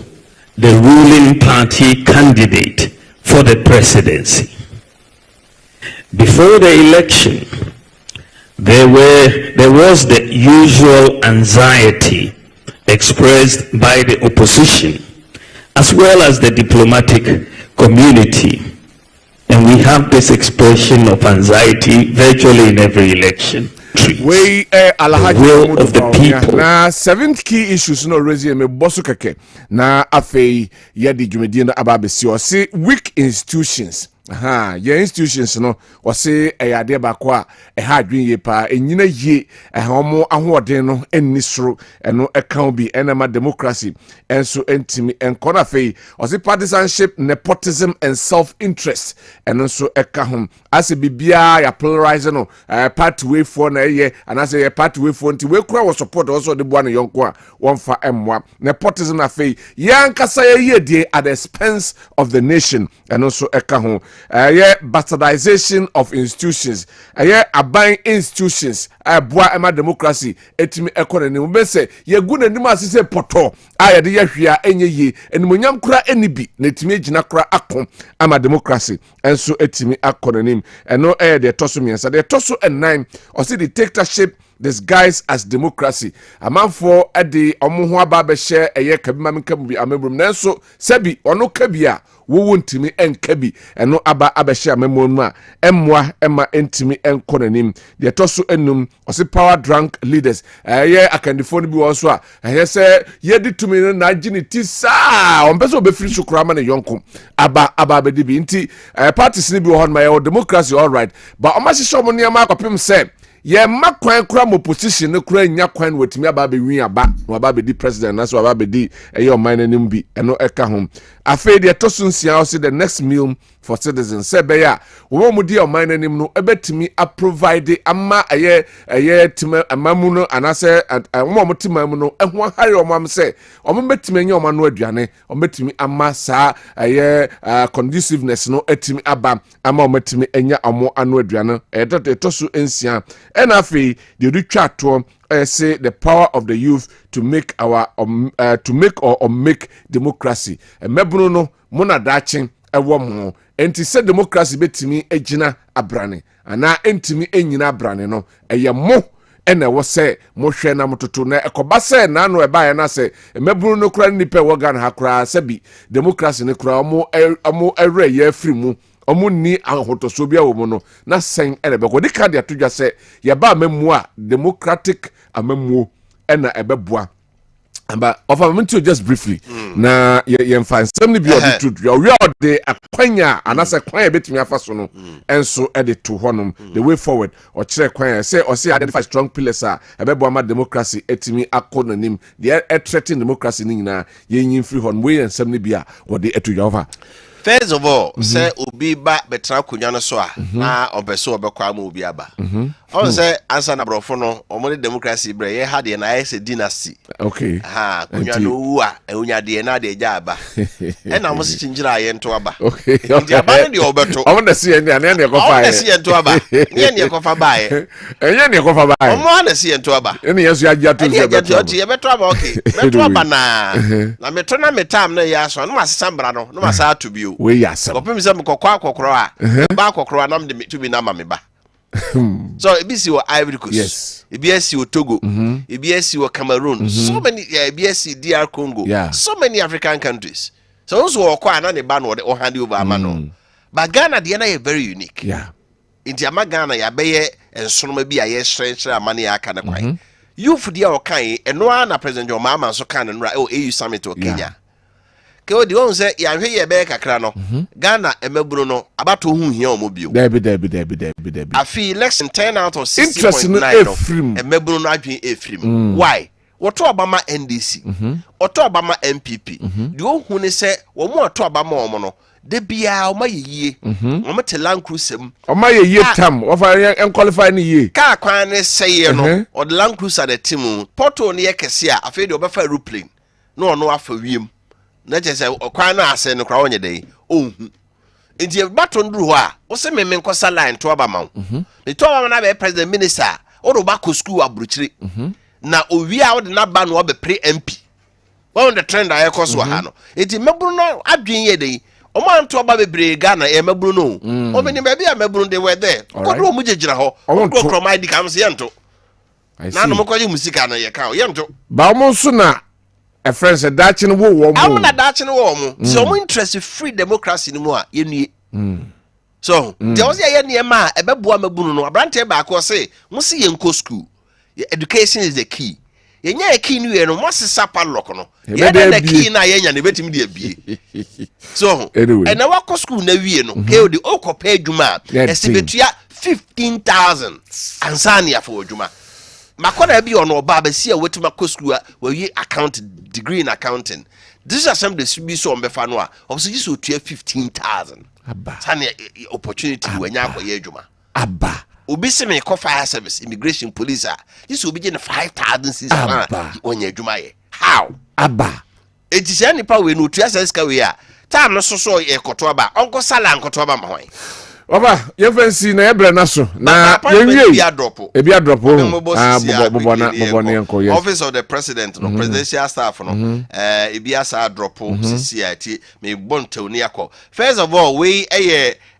the ruling party candidate for the presidency. Before the election, there was the usual anxiety expressed by the opposition as well as the diplomatic community. And we have this expression of anxiety virtually in every election. We will of the people. Now, 7 key issues no raise me bosu keke. Na afei yedi jumedi na ababesi o say weak institutions. Your institutions no o say eyade bako a ha adwen ye pa enyina ye homo ahoden no enni soro eno account bi enema democracy enso entimi enkona afei o say partisanship, nepotism and self-interest eno so eka hom ase bibia ya polarize no part way for na ye anase ye part way for nti we kura wo support also de boa no yonko a wonfa emwa nepotism afei yankasa ye die at the expense of the nation eno so eka hom bastardization of institutions aban institutions boa ema democracy etimi economy be say ye gu nanim asese poto ayede ye hwea enye ye enimonyam kura enibi na etimi agina kura akon ama democracy enso etimi economy eno de toso miensa de toso en9 or see dictatorship disguised as democracy. A man for the omuhwa baba share a year kabimam kabi amebrum nanso sebi ono kabia wo wontimi enkabi eno aba abehye amemonu emwa ema entimi enkonanim de toso enum ose power drunk leaders ye akandifo no bi wo so a se ye ditumi no na giniti sa onpeso obefiri sukrama ne yonko aba abedi bi nti parties ni bi wo hon my democracy all right but o ma hye mo ne ma akopem se ye makwan kura mo position ne kura nya kwan wetimi aba be wi aba no aba be di president na so aba be di eyo man nanim bi eno eka hom afei de tosunsia o the next meal for citizens say be ya wo mu di o man nanim no ebetimi a provide ama tima amamu no anase mo tima mu no eho hare o mam say o mo betimi nya o ma no aduane o betimi ama sa conduciveness no etimi aba ama o betimi enya omo ano aduane tosu ensia and afi the retreat say the power of the youth to make our to make or make democracy. Mebruno no mona dachin ewo mo enti se democracy betimi agina abrane ana entimi enyina abrane no eye mo ena wo se mo hwe na mototo na ekoba se na no eba ya na se mebruno no kura nipa wo gan ha kura se bi democracy ne kura mo ere ye free mu omuni ahotoso bia wo mu no na sen elebe ko dika dia todwa se ye ba mamu a democratic amamu ena ebeboa but of a minute just briefly na ye fan some ni bi o truth we are the akwanya anasa kwan betimi afaso no enso e de to honum the way forward or kire kwan say or say identify strong pillars a ebeboa ma democracy etimi akonanim the threaten democracy ni na ye nyin free hon we ensem ni bi a wo de eto over. First of all, say obi ba betra kunya no so a na obeso obekwa ma obi aba. On say answer na brofo no omo democracy bre ye ha de na ye se dynasty. Okay. Kunya no wu a unya de na de ja aba. E na mo se chingira ye nto aba. Okay. Ndi aba ne de obeto. Omo na se ye ne ne ko fa ye. Omo na se ye nto aba. Ne ko fa ba ye. Enye ne ko fa ba ye. Omo na se ye nto aba. Ene yesu agya to se beto. Ye beto aba okay. Beto aba na. Na meto na metam na ya so no ma sesambra no ma sa to bio. We yasam. Kopem se mkokwa akokro a ba akokro na mde to bi na ma me ba. So ebisi wo Ivory Coast, yes. Ebisi wo Togo, ebisi wo Cameroon, so many ebisi DR Congo, so many African countries. So also wo kwa na ne ba no o hand over amano. But Ghana they are very unique. Yeah. Inti ama Ghana ya beye ensonoma bi aye hrenhre amane ya aka ne kwan. Youth dia o kan eno na president your mama so kan no AU summit o Kenya. Ke di won say ya hwe ye be kakra no Ghana emeburu no abato hu hia omobio debi afi election 10 out of 60.9 emeburu no adwen efrim why Woto Obama NDC. Oto Obama MPP. The ohu ne say wo mo oto Obama omo no. De bia o ma yeye. O ma telan cruisem. O ma yeye tam. O fa en qualify ni ye. Ka kwan ne say no. O de Land Cruiser de team. Porto ne ye kese a afei de obefa aeroplane. No no afa wiem. Na je say okwan na ase no kra onye dey. Ohu. Enti baton duru ho a. O se me nkosa line to Obama. Me to Obama na be president minister. O do ba ko school aburuchiri. Na owi a wo de na ba no be pre MP. On the trend I cause ha no. Enti meburu no adwen ye dey. O man to Oba bebre Ghana e meburu no. O meni baby a meburu they were there. Ko do mu jejira ho. Ko kro mai di kam se yento. Na no mko je musika na ye ka yento. Ba mo so na a friends a dachi no wo mo. Am na dachi no wo mo. So mo interest free democracy ni mo a ye nue. So, there was a year ma e beboa mabunu no abrante ba ko say mo se ye nko school. Education is the key. Ye nya key ni we no mo sesa padlock no. Ye na key na ye nya ne betimi de abie. So, and na wako school na wie no, ke odi okopa adwuma e se betua 15,000 ansania for adwuma. Makona bi ono ba ba si a wetima ko school a we account degree in accounting. This is some the be so on befa no a obso ji so tua 15,000. Sane opportunity wanya akoye adwuma. Abba. Obi se me call fire service, immigration, police. This will be 5,000 600 on your Jumaye. How? Abba. It is any power we no treasures we are. Time no so e kotoba. Uncle Sala and kotoba mahoy. Oba, your fancy na ebra naso. Na ye bi adropo. E bi adropo. Office of the President, no presidential staff no. E bi asa adropo CCIT me bonto ni akọ. First of all, we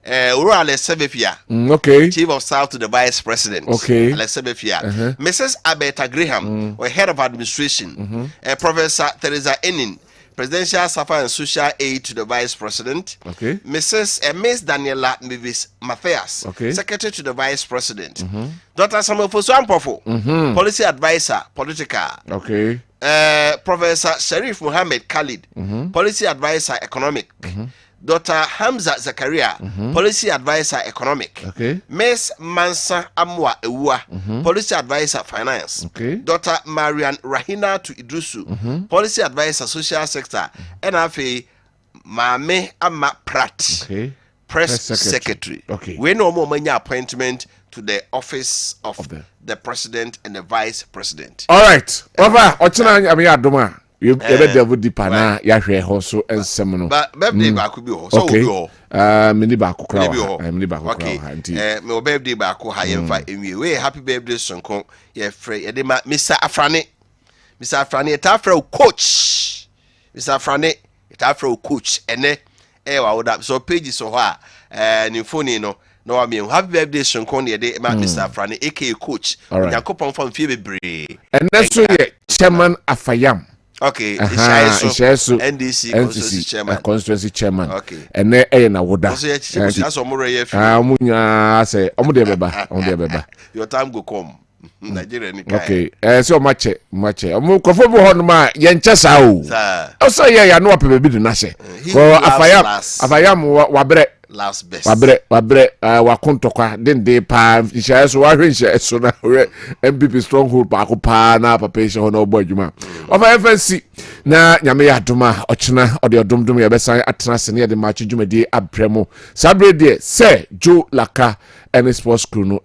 Alex Sebefia, okay, Chief of Staff to the Vice President, okay, Alex Sebefia, Mrs. Abeta Graham, or Head of Administration, Professor Teresa Enin, Presidential Staff and Social Aid to the Vice President, okay, Miss Daniela Mavis Matthias, okay, Secretary to the Vice President, Dr. Samuel Fosuampofo, Policy Advisor, Political, okay, Professor Sharif Mohammed Khalid, Policy Advisor, Economic. Dr. Hamza Zakaria, Policy Advisor Economic. Okay. Miss Mansa Amwa Ewa, Policy Advisor Finance. Okay. Dr. Marian Rahina to Idrusu, Policy Advisor Social Sector. And Afi Mame Amma Pratt, okay, Press Secretary. Okay. We no more money appointment to the office of the President and the Vice President. All right. Over. Ochina Ami Adoma. You better would deeper na yahwe hoso ensem no. But birthday ba ko bi ho. So we ho. Mini ba ko kra. Mini ba ko kra. Me birthday ba ko ha yemfa enwie. We happy birthday sonko ye free ye de ma Mr. Afrane. Mr. Afrane ta frɛ coach. Mr. Afrane ta frɛ coach ene wa woda so page so ho a ni phone no. No I mean happy birthday sonko ye de ma Mr. Afrane aka coach. Yakopon fam fie bebre. And so ye chairman Afayam. Okay, Ishaeso NDC constituency chairman. Okay. And then na woda. That's omure ye fi. Munya say omude beba. Your time go come. Nigeria ni kai. Okay. So mache. Omu kofo bo ho no ma ye nche sa o. O so ye ya no ope bi du na se. Ko afayam wabre last best. Wabre wakontokwa dende pa Ishaeso wa Ishaeso na MPP stronghold pa ko pa na papa ho na obo adwuma. Ofa FNC na nyame ya adoma ochina ode odomdom ya besan atena se ne de match dwumadi abremo sabre de se Jo Laka and sports crew no